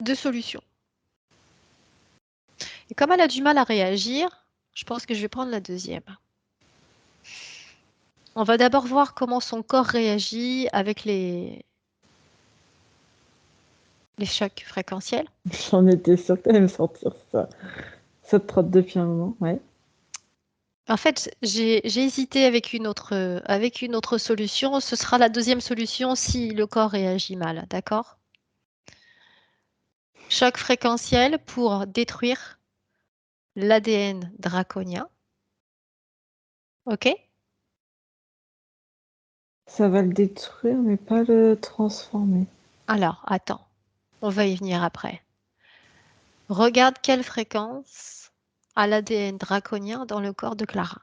Deux solutions. Et comme elle a du mal à réagir, je pense que je vais prendre la deuxième. On va d'abord voir comment son corps réagit avec les chocs fréquentiels. J'en étais sûre que t'allais me sortir ça. Ça te trotte depuis un moment, ouais. En fait, j'ai hésité avec une autre solution. Ce sera la deuxième solution si le corps réagit mal, d'accord? Choc fréquentiel pour détruire l'ADN draconien. OK? Ça va le détruire, mais pas le transformer. Alors, attends, on va y venir après. Regarde quelle fréquence a l'ADN draconien dans le corps de Clara.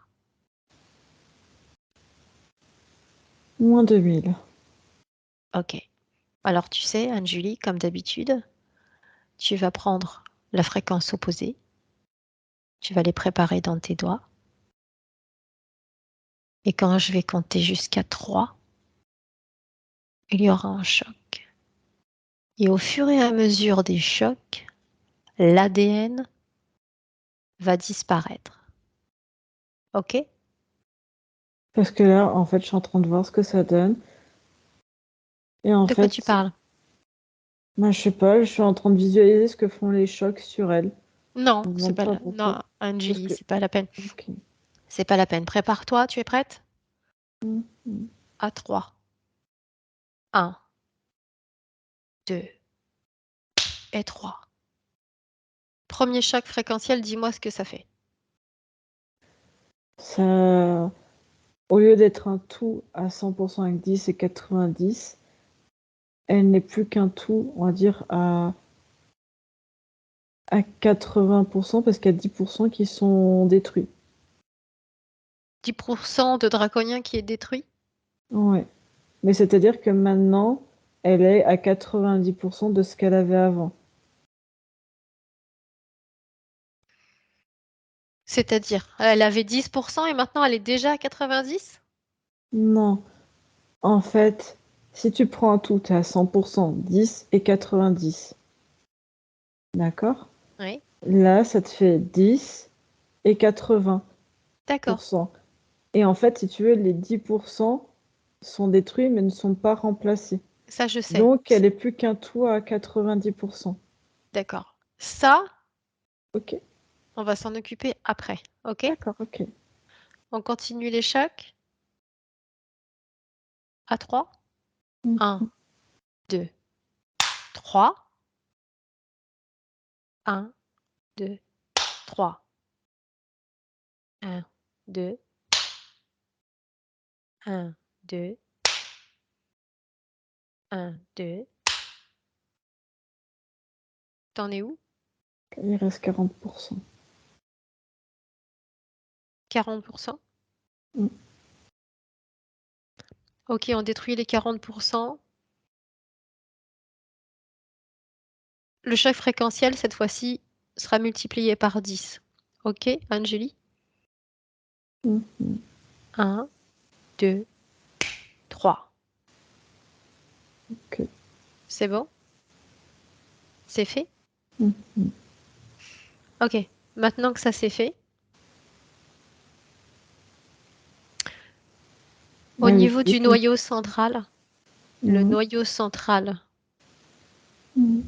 Moins 2000. OK. Alors, tu sais, Anne-Julie, comme d'habitude, tu vas prendre la fréquence opposée, tu vas les préparer dans tes doigts, et quand je vais compter jusqu'à 3, il y aura un choc. Et au fur et à mesure des chocs, l'ADN va disparaître. OK? Parce que là, en fait, je suis en train de voir ce que ça donne. Et en De quoi tu fait, parles? moi, je sais pas, je suis en train de visualiser ce que font les chocs sur elle. Non, Je me c'est demande pas pas la... pourquoi. Non, Parce Anne-Julie, que. c'est pas la peine. Ok. C'est pas la peine. Prépare-toi, tu es prête? Mhm. À 3. 1, 2 et 3. Premier choc fréquentiel, dis-moi ce que ça fait. Ça, au lieu d'être un tout à 100% avec 10 et 90, elle n'est plus qu'un tout, on va dire, à 80% parce qu'il y a 10% qui sont détruits. 10% de draconien qui est détruit? Ouais. Mais c'est-à-dire que maintenant, elle est à 90% de ce qu'elle avait avant. C'est-à-dire, elle avait 10% et maintenant elle est déjà à 90? Non. En fait, si tu prends un tout, tu es à 100%, 10 et 90. D'accord? Oui, Là, ça te fait 10 et 80%. d'accord. Et en fait, si tu veux, les 10% sont détruits mais ne sont pas remplacés. Ça, je sais. Donc, elle est plus qu'un tout à 90%. D'accord. Ça, Ok, on va s'en occuper après. OK? d'accord, ok. On continue les chocs à 3. 1, Mhm. 2, 3. 1, 2, 3. 1, 2, 1, 2, 1, 2. T'en es où? Il reste 40%. 40%? Mm. OK, on détruit les 40%. Le choc fréquentiel, cette fois-ci, sera multiplié par 10. OK, Angélie? Mhm. 1, 2, 3. Ok. C'est bon? C'est fait? Mhm. OK. Maintenant que ça c'est fait, au Ouais, mais niveau du du coup. noyau central, le Mhm. noyau central Mhm.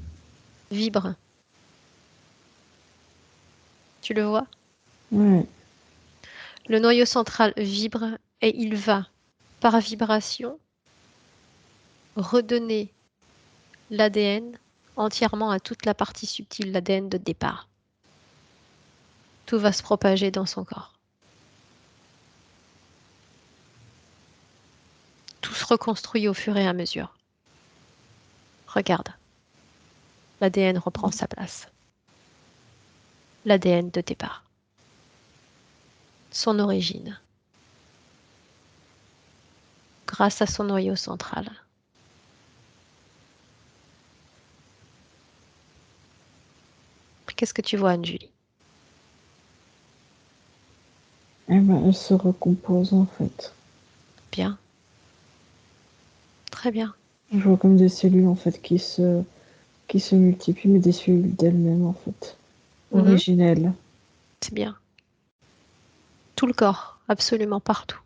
vibre. Tu le vois? Ouais. Le noyau central vibre et il va, par vibration, redonner l'ADN entièrement à toute la partie subtile, l'ADN de départ. Tout va se propager dans son corps. Tout se reconstruit au fur et à mesure. Regarde, l'ADN reprend sa place. L'ADN de départ. Son origine. Grâce à son noyau central. Qu'est-ce que tu vois, Anne-Julie? Eh ben, elle se recompose en fait. Bien, très bien. Je vois comme des cellules en fait qui se multiplient, mais des cellules d'elles-mêmes en fait. Mhm, Originelles. c'est bien. Tout le corps, absolument partout.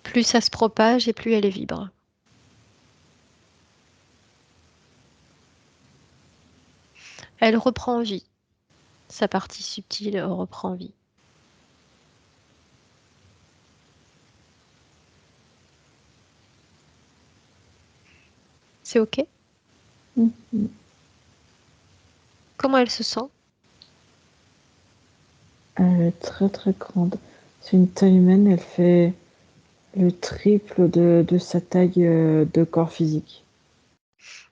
Plus ça se propage et plus elle est vibre. Elle reprend vie. Sa partie subtile reprend vie. C'est OK? Mhm. Comment elle se sent? Elle est très très grande. C'est une taille humaine, elle fait le triple de sa taille de corps physique.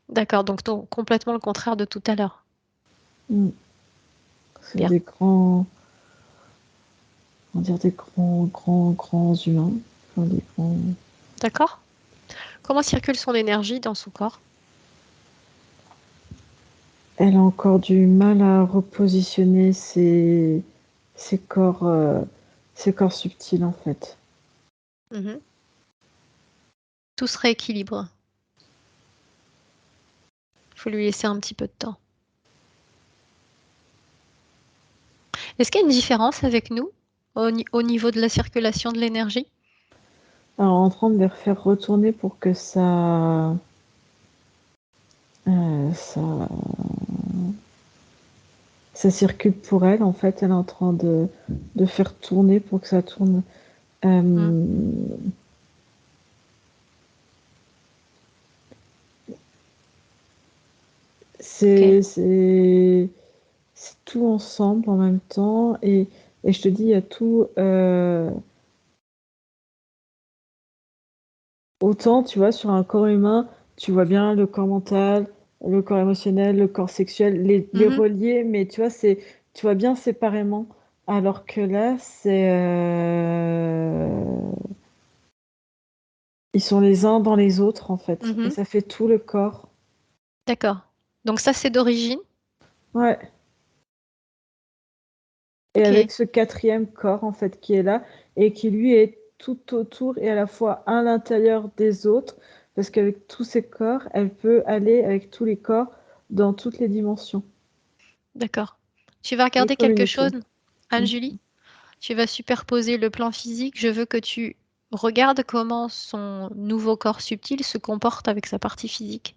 D'accord, donc complètement le contraire de tout à l'heure. Mm. C'est Bien. des grands, on va dire des grands humains. Enfin, des grands... D'accord? Comment circule son énergie dans son corps? Elle a encore du mal à repositionner ses ses corps subtils en fait. Mhm. Tout se rééquilibre. Il faut lui laisser un petit peu de temps. Est-ce qu'il y a une différence avec nous au niveau de la circulation de l'énergie? Alors en train de les refaire retourner pour que ça ça circule pour elle. En fait, elle est en train de faire tourner pour que ça tourne. Hmm, Euh, ok. c'est tout ensemble en même temps. Et je te dis, il y a tout. Autant, tu vois, sur un corps humain, tu vois bien le corps mental, le corps émotionnel, le corps sexuel, les Mhm, relier, mais tu vois, tu vois bien séparément. Alors que là, ils sont les uns dans les autres, en fait. Et mhm. ça fait tout le corps. D'accord. Donc ça, c'est d'origine. Ouais. Et Ok. avec ce quatrième corps, en fait, qui est là, et qui lui est tout autour et à la fois à l'intérieur des autres, parce qu'avec tous ces corps, elle peut aller avec tous les corps dans toutes les dimensions D'accord. Tu vas et regarder quelque chose, communiquer. Mm. Anne-Julie? Tu vas superposer le plan physique. Je veux que tu regardes comment son nouveau corps subtil se comporte avec sa partie physique.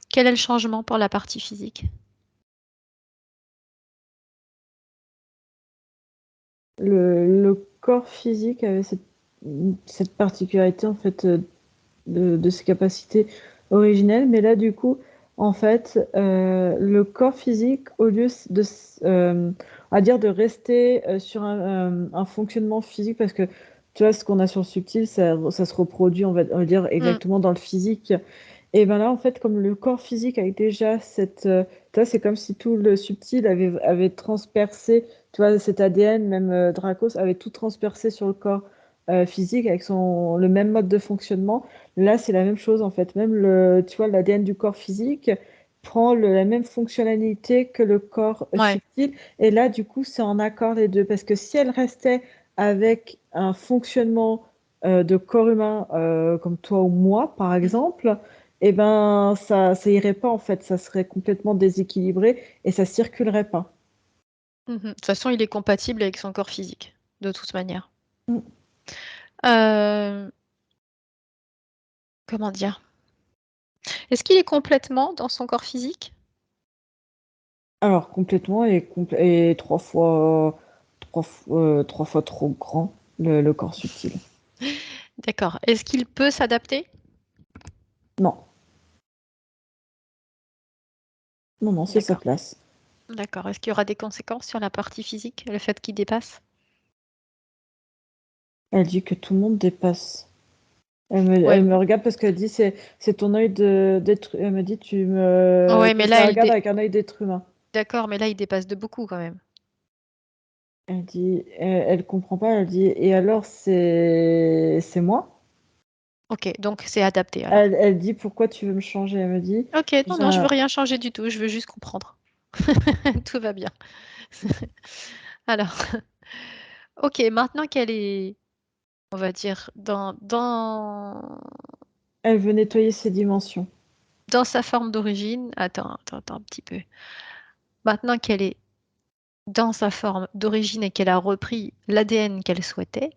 Quel est le changement pour la partie physique? Le corps physique avait cette particularité, en fait, de ses capacités originelles, mais là, du coup, en fait, le corps physique, au lieu à dire de rester sur un fonctionnement physique, parce que tu vois, ce qu'on a sur le subtil, ça se reproduit, on va dire, Hmm, exactement dans le physique. Et ben là, en fait, comme le corps physique avec déjà tu vois, c'est comme si tout le subtil avait transpercé, tu vois, cet ADN, même Dracos avait tout transpercé sur le corps physique avec le même mode de fonctionnement. Là, c'est la même chose, en fait. Même tu vois, l'ADN du corps physique prend la même fonctionnalité que le corps ouais. subtil. Et là, du coup, c'est en accord les deux. Parce que si elle restait avec un fonctionnement de corps humain comme toi ou moi, par Mhm, exemple, eh ben, ça irait pas en fait, ça serait complètement déséquilibré et ça circulerait pas. mhm. De toute façon, il est compatible avec son corps physique, de toute manière. Mm. Euh, comment dire? Est-ce qu'il est complètement dans son corps physique? Alors complètement et trois fois trop grand le corps subtil. D'accord. Est-ce qu'il peut s'adapter? Non, non, c'est sa D'accord. place. D'accord. Est-ce qu'il y aura des conséquences sur la partie physique, le fait qu'il dépasse? Elle dit que tout le monde dépasse. Ouais, Elle me regarde parce qu'elle dit c'est ton œil d'être. Elle me dit ouais, mais que je là, la regarde avec un œil d'être humain. D'accord, mais là, il dépasse de beaucoup quand même. Elle dit, elle comprend pas. Elle dit et alors c'est moi? Ok, donc c'est adapté alors. Elle dit pourquoi tu veux me changer? Elle me dit, Ok, non, non, je veux j'ai rien changer du tout, je veux juste comprendre. Tout va bien. Alors, ok, maintenant qu'elle est, on va dire, elle veut nettoyer ses dimensions. dans sa forme d'origine, attends un petit peu. Maintenant qu'elle est dans sa forme d'origine et qu'elle a repris l'ADN qu'elle souhaitait,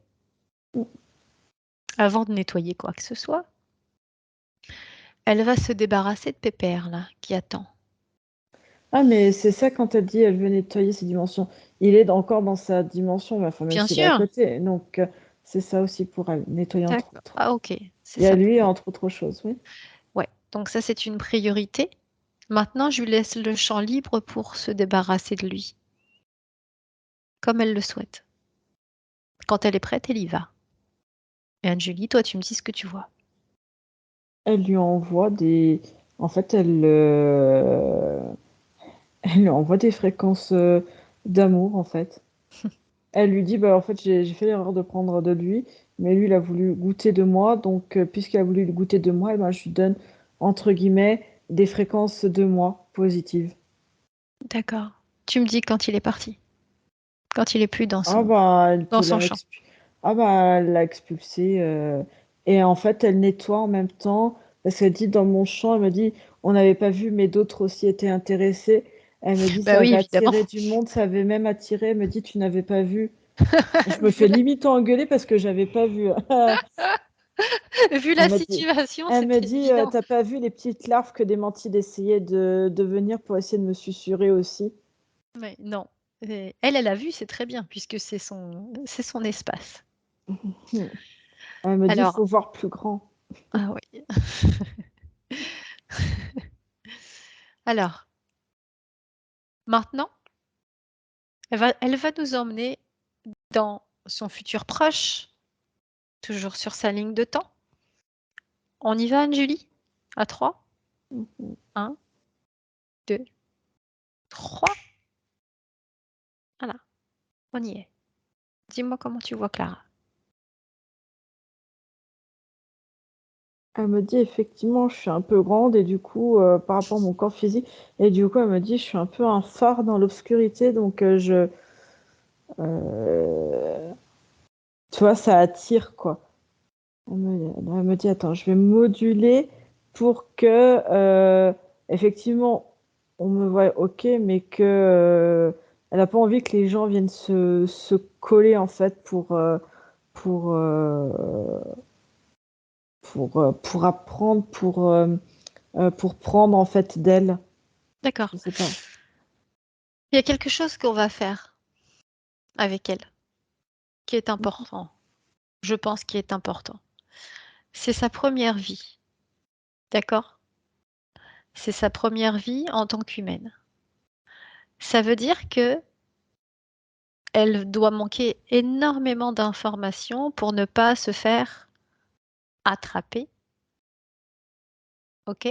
avant de nettoyer quoi que ce soit, Elle va se débarrasser de Pépère, là, qui attend. Ah, mais c'est ça quand elle dit elle veut nettoyer ses dimensions. Il est encore dans sa dimension, mais enfin, même Bien s'il est à sûr. côté. Donc, c'est ça aussi pour elle, nettoyer entre D'accord. autres. Ah, ok. C'est Il y a ça. lui, entre autres choses, oui. Ouais. Donc ça, c'est une priorité. Maintenant, je lui laisse le champ libre pour se débarrasser de lui, comme elle le souhaite. Quand elle est prête, elle y va. Et Anne-Julie, toi, tu me dis ce que tu vois. Elle lui envoie des. En fait, elle lui envoie des fréquences d'amour, en fait. Elle lui dit, bah, en fait, j'ai fait l'erreur de prendre de lui, mais lui, il a voulu goûter de moi, donc puisqu'il a voulu goûter de moi, eh ben, je lui donne, entre guillemets, des fréquences de moi positives. D'accord. Tu me dis quand il est parti, quand il est plus Ah bah, dans son champ. Ah bah, elle l'a expulsé. Et en fait, elle nettoie en même temps, parce qu'elle dit, dans mon champ, elle me dit, on n'avait pas vu, mais d'autres aussi étaient intéressés. Elle me dit, Bah ça oui, avait évidemment. attiré du monde, ça avait même attiré. Elle me dit, tu n'avais pas vu. Je me fais limite engueuler parce que j'avais pas vu. Vu la Elle m'a dit, situation, elle me c'était dit évident. t'as pas vu les petites larves que des mantides essayaient de venir pour essayer de me susurrer aussi. Mais non. Et elle a vu, c'est très bien, puisque c'est son espace. Hmm. Elle me dit, il Alors, faut voir plus grand. ah oui. Alors, maintenant, elle va nous emmener dans son futur proche, toujours sur sa ligne de temps. On y va, Anne-Julie? À 3. Mhm. 1, 2, 3. Voilà, on y est. Dis-moi comment tu vois Clara. Elle me dit, effectivement, je suis un peu grande et du coup, par rapport à mon corps physique, et du coup, elle me dit, je suis un peu un phare dans l'obscurité, donc euh, tu vois, ça attire, quoi. Elle me dit, attends, je vais moduler pour que, effectivement, on me voit OK, mais que elle n'a pas envie que les gens viennent se coller, en fait, pour, euh, pour apprendre, pour prendre, en fait, d'elle. D'accord. Je sais pas. Il y a quelque chose qu'on va faire avec elle, qui est important. Je pense qui est important. C'est sa première vie. D'accord? C'est sa première vie en tant qu'humaine. Ça veut dire que elle doit manquer énormément d'informations pour ne pas se faire attraper. OK?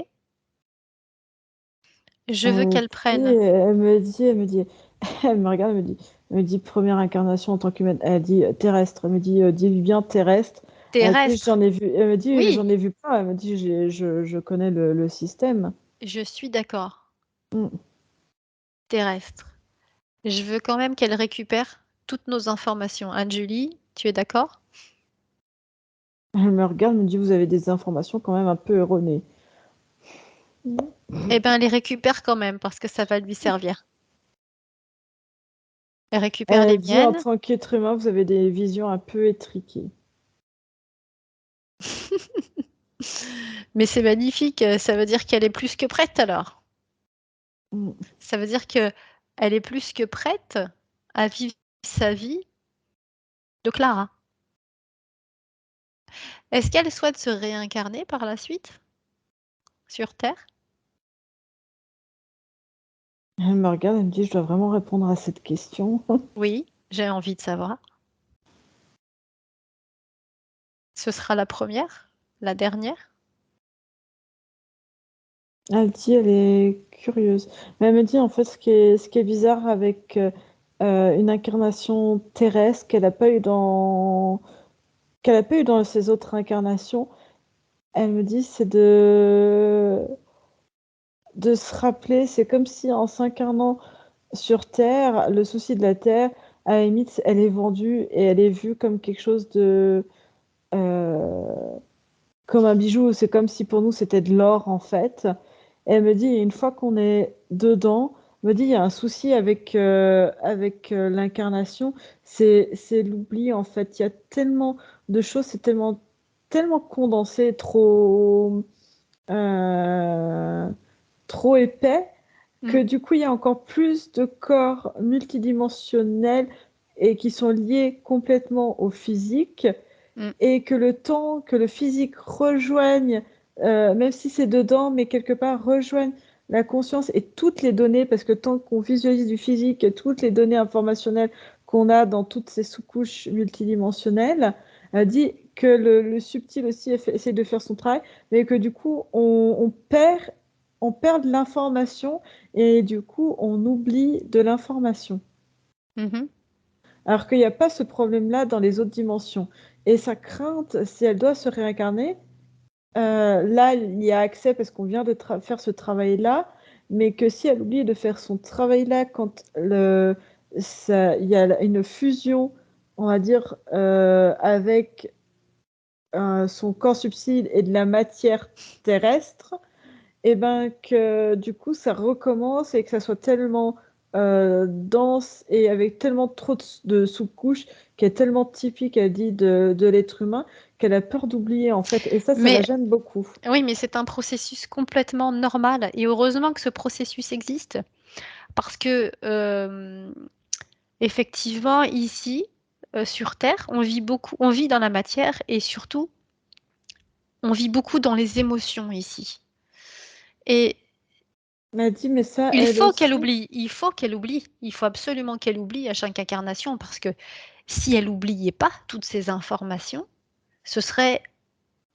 Je veux qu'elle prenne. Elle me regarde, elle me dit première incarnation en tant qu'humaine. Elle dit terrestre. Elle me dit dis bien terrestre. Elle dit Terrestre. j'en ai vu. Elle me dit Oui, j'en ai vu pas. Elle me dit je connais le système. je suis d'accord. Mm. Terrestre. Je veux quand même qu'elle récupère toutes nos informations. Anne-Julie, tu es d'accord? Elle me regarde, me dit vous avez des informations quand même un peu erronées. Eh bien, elle les récupère quand même parce que ça va lui servir. Elle récupère les Elle dit en miennes. tant qu'être humain vous avez des visions un peu étriquées. Mais c'est magnifique. Ça veut dire qu'elle est plus que prête alors. Mm. Ça veut dire que elle est plus que prête à vivre sa vie de Clara. Est-ce qu'elle souhaite se réincarner par la suite sur Terre? Elle me regarde, elle me dit je dois vraiment répondre à cette question. Oui, j'ai envie de savoir. Ce sera la première? La dernière? Elle dit, elle est curieuse. Mais elle me dit, en fait, ce qui est bizarre avec une incarnation terrestre qu'elle n'a pas eu dans ses autres incarnations, elle me dit, c'est de se rappeler, c'est comme si en s'incarnant sur Terre, le souci de la Terre, à la limite, elle est vendue et elle est vue comme quelque chose euh, comme un bijou. C'est comme si pour nous c'était de l'or en fait. Et elle me dit, une fois qu'on est dedans, elle me dit, il y a un souci avec l'incarnation, c'est l'oubli en fait. Il y a tellement de choses, c'est tellement condensé, trop. euh, trop épais, que Mm. du coup, il y a encore plus de corps multidimensionnels et qui sont liés complètement au physique, Mm. et que le temps que le physique rejoigne, même si c'est dedans, mais quelque part rejoigne la conscience et toutes les données, parce que tant qu'on visualise du physique, toutes les données informationnelles qu'on a dans toutes ces sous-couches multidimensionnelles, dit que le subtil aussi essaie de faire son travail, mais que du coup, on perd de l'information et du coup, on oublie de l'information. Mhm. Alors qu'il n'y a pas ce problème-là dans les autres dimensions. Et sa crainte, si elle doit se réincarner, là, il y a accès parce qu'on vient de faire ce travail-là, mais que si elle oublie de faire son travail-là quand il y a une fusion, on va dire, avec son corps subtil et de la matière terrestre, et ben que du coup ça recommence et que ça soit tellement dense et avec tellement trop de sous-couches qui est tellement typique, elle dit, de l'être humain, qu'elle a peur d'oublier en fait. Et ça la Mais gêne beaucoup. oui, mais c'est un processus complètement normal. Et heureusement que ce processus existe. Parce que, effectivement, ici, sur Terre, on vit dans la matière et surtout, on vit beaucoup dans les émotions ici. Et Elle a dit, mais ça, il elle faut qu'elle aussi. oublie, il faut qu'elle oublie, il faut absolument qu'elle oublie à chaque incarnation parce que si elle n'oubliait pas toutes ces informations, ce serait,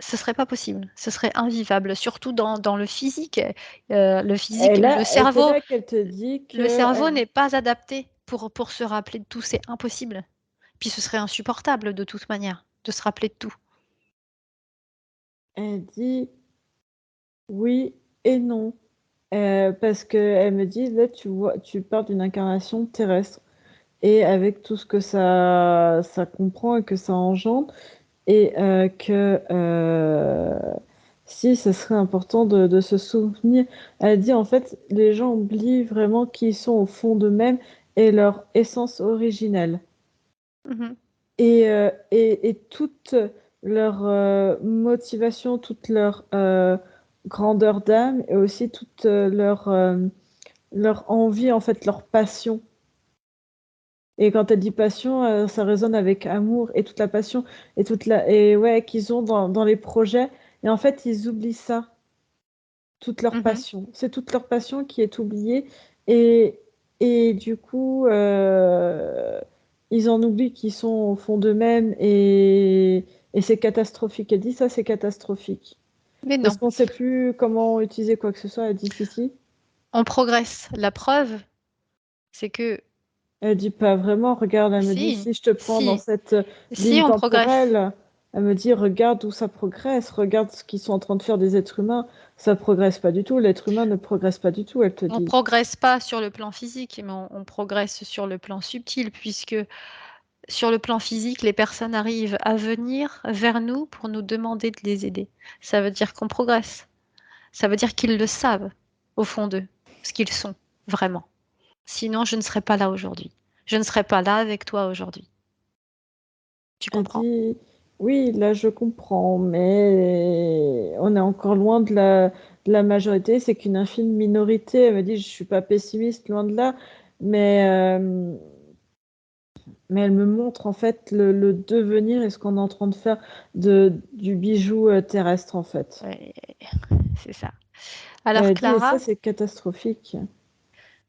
ce serait pas possible, ce serait invivable, surtout dans le physique. Le Et physique, là, et c'est là qu'elle te dit le que cerveau n'est pas adapté pour se rappeler de tout, c'est impossible. Puis ce serait insupportable de toute manière de se rappeler de tout. elle dit oui et non. Parce que elle me dit, là, tu vois, tu pars d'une incarnation terrestre. Et avec tout ce que ça comprend et que ça engendre, et que si ce serait important de se souvenir, elle dit en fait, les gens oublient vraiment qui ils sont au fond d'eux-mêmes et leur essence originelle. Mhm. Et toute leur motivation, toute leur grandeur d'âme et aussi toute leur envie, en fait, leur passion. Et quand elle dit passion, ça résonne avec amour et toute la passion et ouais qu'ils ont dans les projets. Et en fait, ils oublient ça, toute leur Mhm. passion. C'est toute leur passion qui est oubliée et et du coup, ils en oublient qu'ils sont au fond d'eux-mêmes et c'est catastrophique. Elle dit ça, c'est catastrophique Mais parce non, qu'on sait plus comment utiliser quoi que ce soit. Elle dit si. on progresse. La preuve, c'est que Elle dit pas vraiment, regarde, elle me dit, si, si je te prends dans si, cette si ligne on progresse. temporelle, elle me dit, regarde où ça progresse, regarde ce qu'ils sont en train de faire des êtres humains, ça progresse pas du tout, l'être humain ne progresse pas du tout, elle te On dit. progresse pas sur le plan physique, mais on progresse sur le plan subtil, puisque sur le plan physique, les personnes arrivent à venir vers nous pour nous demander de les aider. Ça veut dire qu'on progresse. Ça veut dire qu'ils le savent au fond d'eux, ce qu'ils sont vraiment. Sinon, je ne serais pas là aujourd'hui. Je ne serais pas là avec toi aujourd'hui. Tu Elle comprends? dit, oui, là je comprends, mais on est encore loin de la majorité, c'est qu'une infime minorité. Elle me dit, je suis pas pessimiste, loin de là, mais mais elle me montre en fait le devenir et ce qu'on est en train de faire du bijou terrestre en fait. Ouais, c'est ça. Et Alors elle dit, et ça Clara, c'est catastrophique.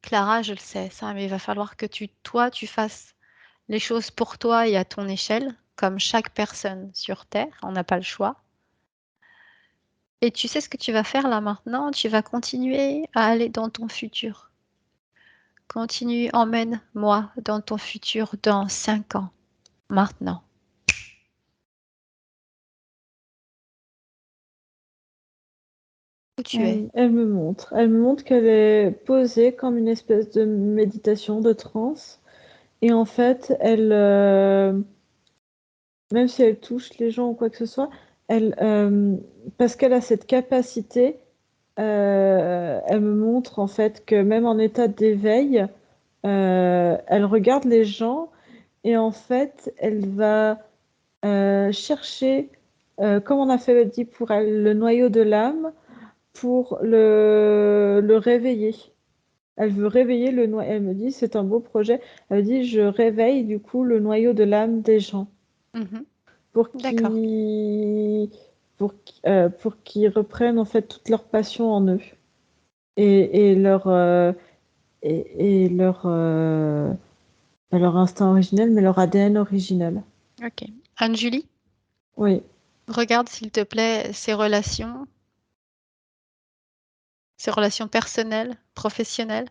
Clara, je le sais, ça, mais il va falloir que toi, tu fasses les choses pour toi et à ton échelle, comme chaque personne sur Terre. On n'a pas le choix. Et tu sais ce que tu vas faire là maintenant? Tu vas continuer à aller dans ton futur. Continue, emmène-moi dans ton futur dans 5 ans, maintenant, où tu es. Elle me montre qu'elle est posée comme une espèce de méditation, de transe. Et en fait, même si elle touche les gens ou quoi que ce soit, parce qu'elle a cette capacité, elle me montre en fait que même en état d'éveil, elle regarde les gens et en fait, elle va chercher, comme on a fait dit pour elle, le noyau de l'âme pour le réveiller. Elle veut réveiller le noyau. Elle me dit, c'est un beau projet. Elle me dit, je réveille du coup le noyau de l'âme des gens Mhm. pour D'accord. pour qu'ils reprennent en fait toute leur passion en eux et et leur instinct originel, mais leur ADN originel. Ok. Anne-Julie, Oui. regarde s'il te plaît ces relations personnelles, professionnelles.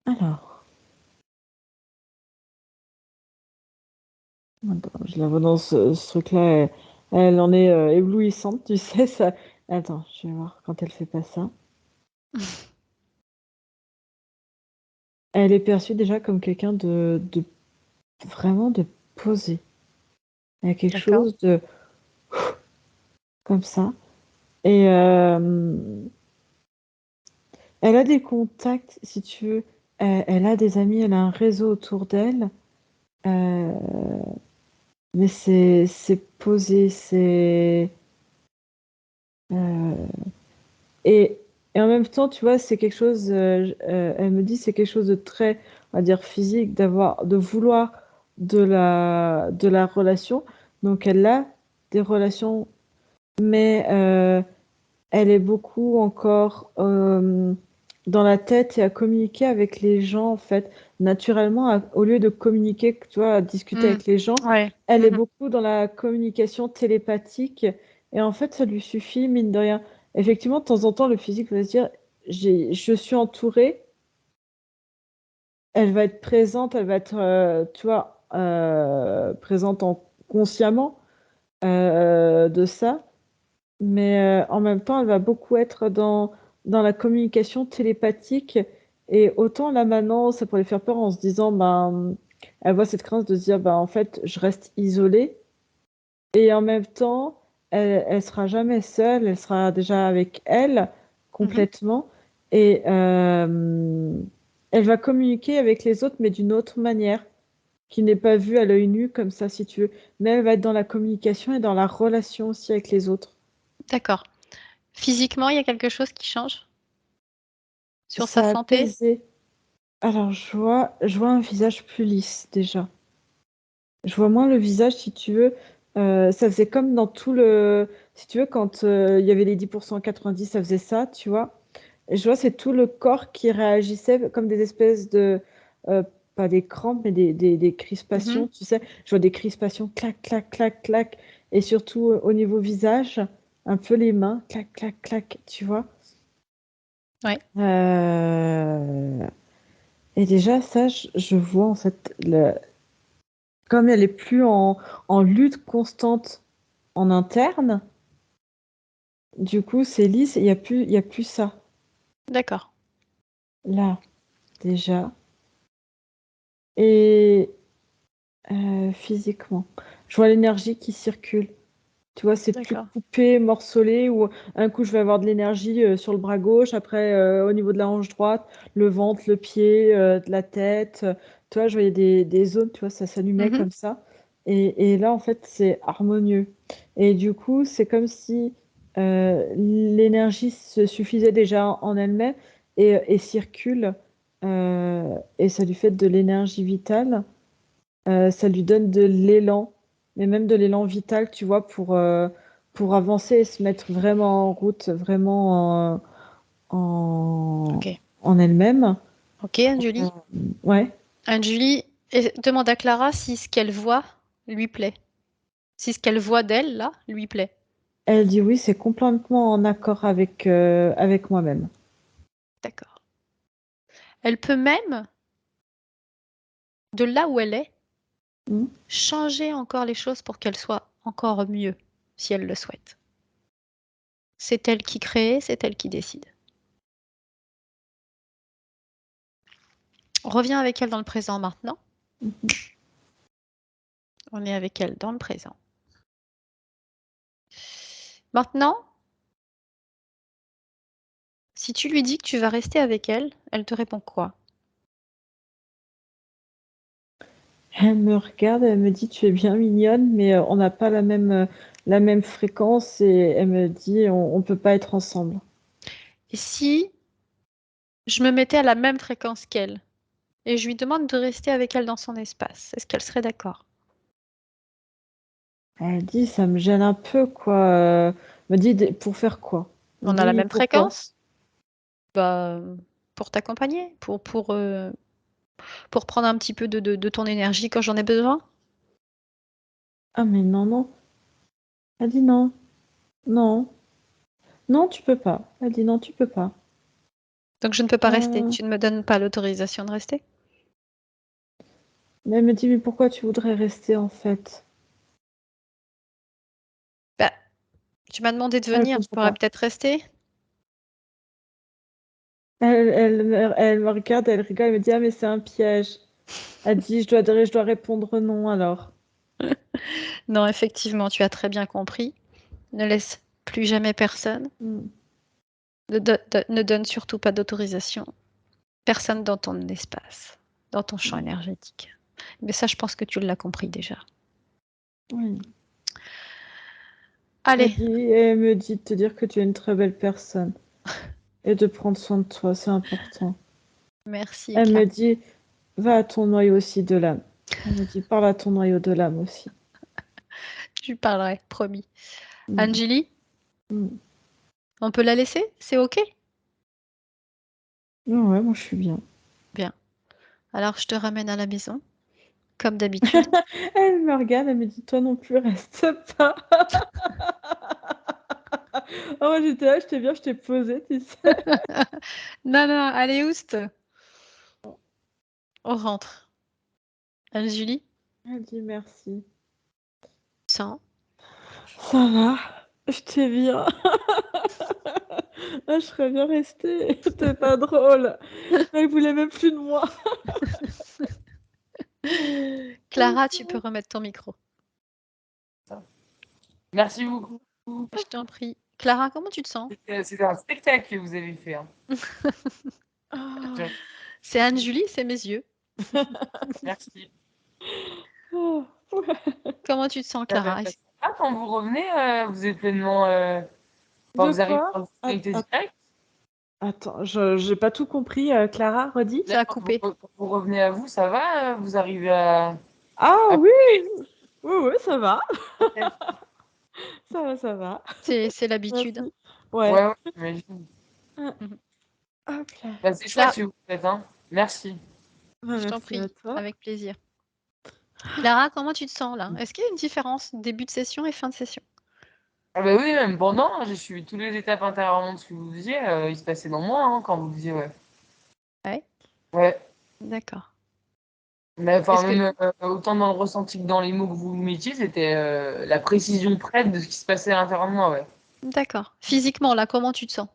Alors, attends, je la vois dans ce truc-là. Elle en est éblouissante, tu sais. Ça. Attends, je vais voir quand elle fait pas ça. Elle est perçue déjà comme quelqu'un de vraiment de posé. Il y a quelque D'accord. chose de comme ça. Et elle a des contacts, si tu veux. Elle a des amis, elle a un réseau autour d'elle. Euh, mais c'est posé, c'est euh, et, et en même temps, tu vois, c'est quelque chose. Elle me dit, c'est quelque chose de très, on va dire, physique, de vouloir de la relation. Donc elle a des relations, mais elle est beaucoup encore dans la tête et à communiquer avec les gens, en fait, naturellement, au lieu de communiquer, tu vois, à discuter Hmm. avec les gens, Ouais. elle est Mhm. beaucoup dans la communication télépathique. Et en fait, ça lui suffit, mine de rien. Effectivement, de temps en temps, le physique va se dire, je suis entourée, elle va être présente, elle va être, tu vois, présente consciemment de ça. Mais en même temps, elle va beaucoup être dans la communication télépathique. Et autant là maintenant, ça pourrait faire peur en se disant, ben, elle voit cette crainte de se dire, ben, en fait, je reste isolée. Et en même temps, elle sera jamais seule, elle sera déjà avec elle Mhm. complètement. Et elle va communiquer avec les autres, mais d'une autre manière, qui n'est pas vue à l'œil nu, comme ça, si tu veux. Mais elle va être dans la communication et dans la relation aussi avec les autres. D'accord. Physiquement, il y a quelque chose qui change sur sa Ça a santé? apaisé. Alors, je vois un visage plus lisse déjà. Je vois moins le visage, si tu veux. Ça faisait comme dans tout le. Si tu veux, quand il y avait les 10% 90, ça faisait ça, tu vois. Et je vois, c'est tout le corps qui réagissait comme des espèces de. euh, pas des crampes, mais des Mhm. crispations, tu sais. Je vois des crispations, clac, clac, clac, clac. Et surtout au niveau visage, un peu les mains, clac, clac, clac, tu vois. Ouais. Euh, Et déjà, ça, je vois en fait, comme elle est plus en lutte constante en interne, du coup, c'est lisse, il y a plus ça. D'accord. Là, déjà. Et physiquement, je vois l'énergie qui circule. Tu vois, c'est plus D'accord. coupé, morcelé, ou un coup, je vais avoir de l'énergie sur le bras gauche, après, au niveau de la hanche droite, le ventre, le pied, de la tête. Tu vois, je voyais des zones, tu vois, ça s'allumait Mhm. comme ça. Et là, en fait, c'est harmonieux. Et du coup, c'est comme si l'énergie se suffisait déjà en elle-même et circule. Et ça lui fait de l'énergie vitale. Ça lui donne de l'élan, mais même de l'élan vital, tu vois, pour avancer et se mettre vraiment en route, vraiment Ok. en elle-même. Ok, Anne-Julie. Ouais, Anne-Julie demande à Clara si ce qu'elle voit lui plaît. Si ce qu'elle voit d'elle, là, lui plaît. elle dit oui, c'est complètement en accord avec moi-même. D'accord. Elle peut même, de là où elle est, Hmm. changer encore les choses pour qu'elles soient encore mieux, si elle le souhaite. C'est elle qui crée, c'est elle qui décide. On revient avec elle dans le présent maintenant. On est avec elle dans le présent. Maintenant, si tu lui dis que tu vas rester avec elle, elle te répond quoi? Elle me regarde, elle me dit: «Tu es bien mignonne, mais on n'a pas la même fréquence» et elle me dit: «On peut pas être ensemble». Et si je me mettais à la même fréquence qu'elle et je lui demande de rester avec elle dans son espace, est-ce qu'elle serait d'accord? Elle dit: «Ça me gêne un peu quoi», me dit: «D pour faire quoi?» Je On a la dis: même «Pourquoi?» fréquence? Bah, pour t'accompagner, pour prendre un petit peu de ton énergie quand j'en ai besoin. «Ah mais non, non». Elle dit: «Non, non, non tu peux pas». Elle dit: «Non tu peux pas». Donc je ne peux pas rester. Heu, Tu ne me donnes pas l'autorisation de rester? mais elle me dit: «Mais pourquoi tu voudrais rester en fait?» Bah, tu m'as demandé de Elle venir, tu comprend pourrais pas. peut-être rester? Elle me regarde, elle rigole, elle me dit: «Ah mais c'est un piège». Elle dit: je dois répondre non alors». Non, effectivement, tu as très bien compris. Ne laisse plus jamais personne. Mmh. Ne donne surtout pas d'autorisation. Personne dans ton espace, dans ton champ Mmh. énergétique. Mais ça, je pense que tu l'as compris déjà. Oui. Allez, Elle me dit de te dire que tu es une très belle personne et de prendre soin de toi, c'est important. merci Elle Clara. me dit: «Va à ton noyau aussi de l'âme». Elle me dit: «Parle à ton noyau de l'âme aussi». Je lui parlerai, promis. Mmh. Anjali, Mmh. on peut la laisser? C'est OK? Ouais, moi je suis bien. Bien. Alors je te ramène à la maison, comme d'habitude. Elle me regarde, elle me dit: «Toi non plus, reste pas». Ah moi j'étais là, j'étais bien, je t'ai posée, tu sais? Non, non, allez oust, on rentre. Anjali, Elle dit: «Merci». sens. Ça va, j'étais bien. Ah, je serais bien restée, c'était pas drôle. Elle voulait même plus de moi. Clara, tu peux remettre ton micro. Merci beaucoup. Je t'en prie. Clara, comment tu te sens? C'était un spectacle que vous avez fait, hein. Ah. C'est Anne-Julie, c'est mes yeux. Merci. Oh. Comment tu te sens, Ça va Clara? passer. Ah, quand vous revenez, vous êtes pleinement, enfin, De vous arrivez quoi? à vous connecter direct? Attends, je j'ai pas tout compris, Clara, redis? Là, Ça a coupé. quand vous revenez à vous, ça va? Vous arrivez Ah à oui! Oui, oui, ça va. OK. Ça va, ça va. C'est l'habitude. Merci. Ouais. Ouais, ouais, j'imagine. Mmh. Hop là. Bah, c'est chouette Cla ce que vous faites, hein. Merci. Bah, je t'en merci à prie, toi. avec plaisir. Clara, comment tu te sens là? Est-ce qu'il y a une différence début de session et fin de session? Ah bah, oui, même pendant, hein, j'ai suivi toutes les étapes intérieurement de ce que vous faisiez, il se passait dans moi, hein, quand vous faisiez, ouais. Ouais? Ouais. D'accord. Mais enfin, Est-ce que même, autant dans le ressenti que dans les mots que vous mettiez, c'était, la précision près de ce qui se passait à l'intérieur de moi, ouais. d'accord. Physiquement là, comment tu te sens?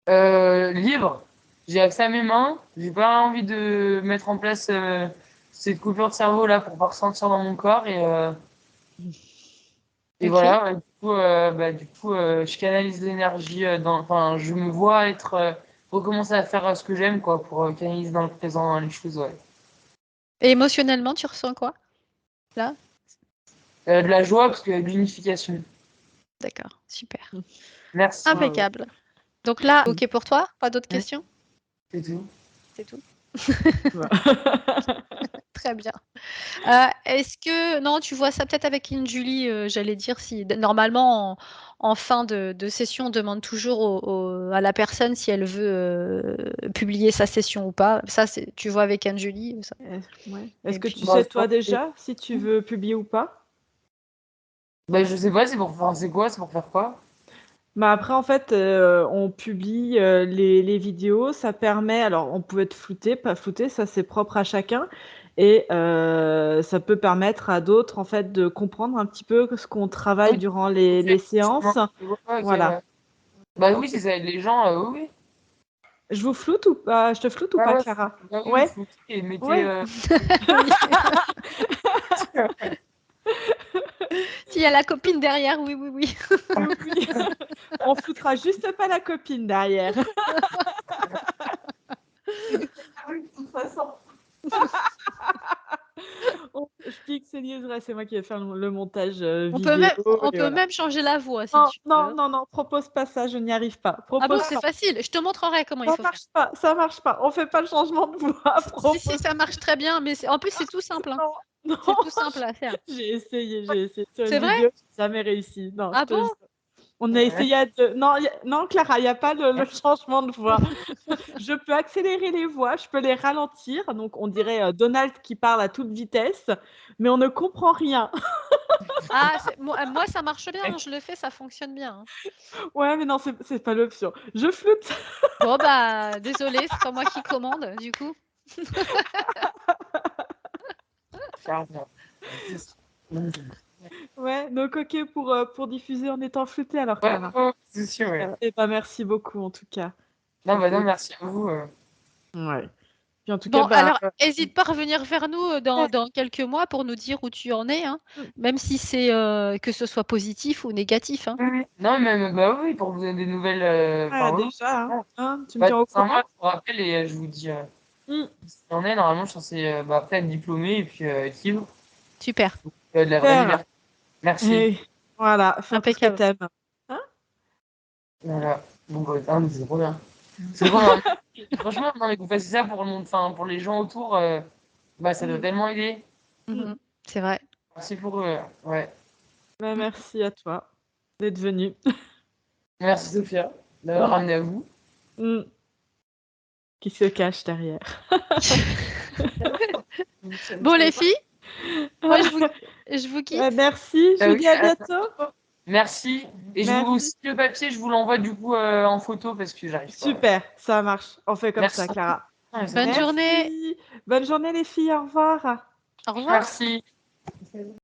Libre, j'ai accès à mes mains, j'ai pas envie de mettre en place, cette coupure de cerveau là pour pas ressentir dans mon corps et OK. voilà, ouais, du coup, je canalise l'énergie, enfin, je me vois être, recommencer à faire, ce que j'aime quoi, pour, canaliser dans le présent, les choses, ouais. Et émotionnellement, tu ressens quoi là? De la joie parce qu'il y a de l'unification. D'accord, super. Merci, Ouais, ouais. Impeccable. Donc là, Mmh. OK pour toi? Pas d'autres Ouais. questions? c'est tout. C'est tout? Bah. Très bien. Est-ce que non, tu vois ça peut-être avec une Julie, j'allais dire si normalement en fin de session, on demande toujours à la personne si elle veut, publier sa session ou pas. Ça, c'est tu vois avec Anne-Julie, ça Ouais. et Est-ce que tu puis Bah, sais je pense toi que déjà si tu veux publier ou pas? bah, je sais pas, c'est quoi? C'est pour faire quoi? Bah, après en fait, on publie, les vidéos, ça permet alors on peut être flouté, pas flouté, ça c'est propre à chacun et ça peut permettre à d'autres en fait de comprendre un petit peu ce qu'on travaille Oui, durant OK. les Chemin. séances. Ouais, OK, Voilà. ouais. Bah, oui, si ça aide les gens, oui, oui. Je vous floute ou pas? Je te floute ou Ouais, pas, ouais, Clara? bah, oui, Ouais? floutez et mettez, Ouais. oui. S'il y a la copine derrière, oui, oui, oui. Oui, oui. On floutera juste pas la copine derrière. de toute façon. On liseré, c'est moi qui vais faire le montage On peut vidéo. on peut même changer la voix si Non, tu veux. non, propose pas ça, je n'y arrive pas. Ah bon, Propose c'est pas. facile. Je te montrerai comment il Ça faut faire. marche pas, ça marche pas. On fait pas le changement de voix. Si, ça marche très bien, mais en plus, c'est tout simple. Hein. Non, C'est tout simple à faire. j'ai essayé sur C'est une vrai? vidéo, j'ai jamais réussi. Non, Ah je te bon? jure. On a essayé non, Clara, il n'y a pas le changement de voix. Je peux accélérer les voix, je peux les ralentir. Donc, on dirait Donald qui parle à toute vitesse, mais on ne comprend rien. Ah, moi, ça marche bien. Hein, je le fais, ça fonctionne bien. Hein. Ouais, mais non, c'est pas l'option. Je floute. Bon, bah, désolé, c'est pas moi qui commande, du coup. Clairement. Ouais, donc ok pour diffuser en étant flouté alors, Ouais, Clara. ouais, c'est sûr, ouais. Eh ben, merci beaucoup en tout cas. Non, bah non, C'était- merci à vous. Ouais. Puis en tout Bon, cas, alors, n'hésite pas à revenir vers nous dans quelques mois pour nous dire où tu en es, hein, même si c'est que ce soit positif ou négatif. Hein. Oui. Non, même, bah oui, pour vous donner des nouvelles. Enfin, oui. déjà, tu me Bah, tiens au c'est un courant. mois, je vous rappelle et je vous dis Mm. ce qu'il en est. Normalement, je suis censé après être diplômé et puis être libre Super, de la vraie Super. liberté. Merci. Et voilà, faire tout ce que impeccable. t'aimes. Hein. Voilà. Bon, bah, non, mais c'est trop bien. C'est trop bien. Franchement, non, mais que vous fassiez ça pour le monde, enfin, pour les gens autour, bah, ça doit tellement aider. Mhm. C'est vrai. Merci pour eux. Ouais. Bah, merci à toi d'être venu. Merci, Sophia, d'avoir ramené à vous. Mm. Qui se cache derrière. Bon, les filles, moi, je vous quitte. Merci, je Ah vous oui, dis à bientôt. merci. Et je vous Merci. aussi le papier, je vous l'envoie du coup en photo parce que j'arrive pas. Super, ça marche. On fait comme ça, Merci. Clara. Bonne journée. Merci. Bonne journée les filles, au revoir. Au revoir. Merci.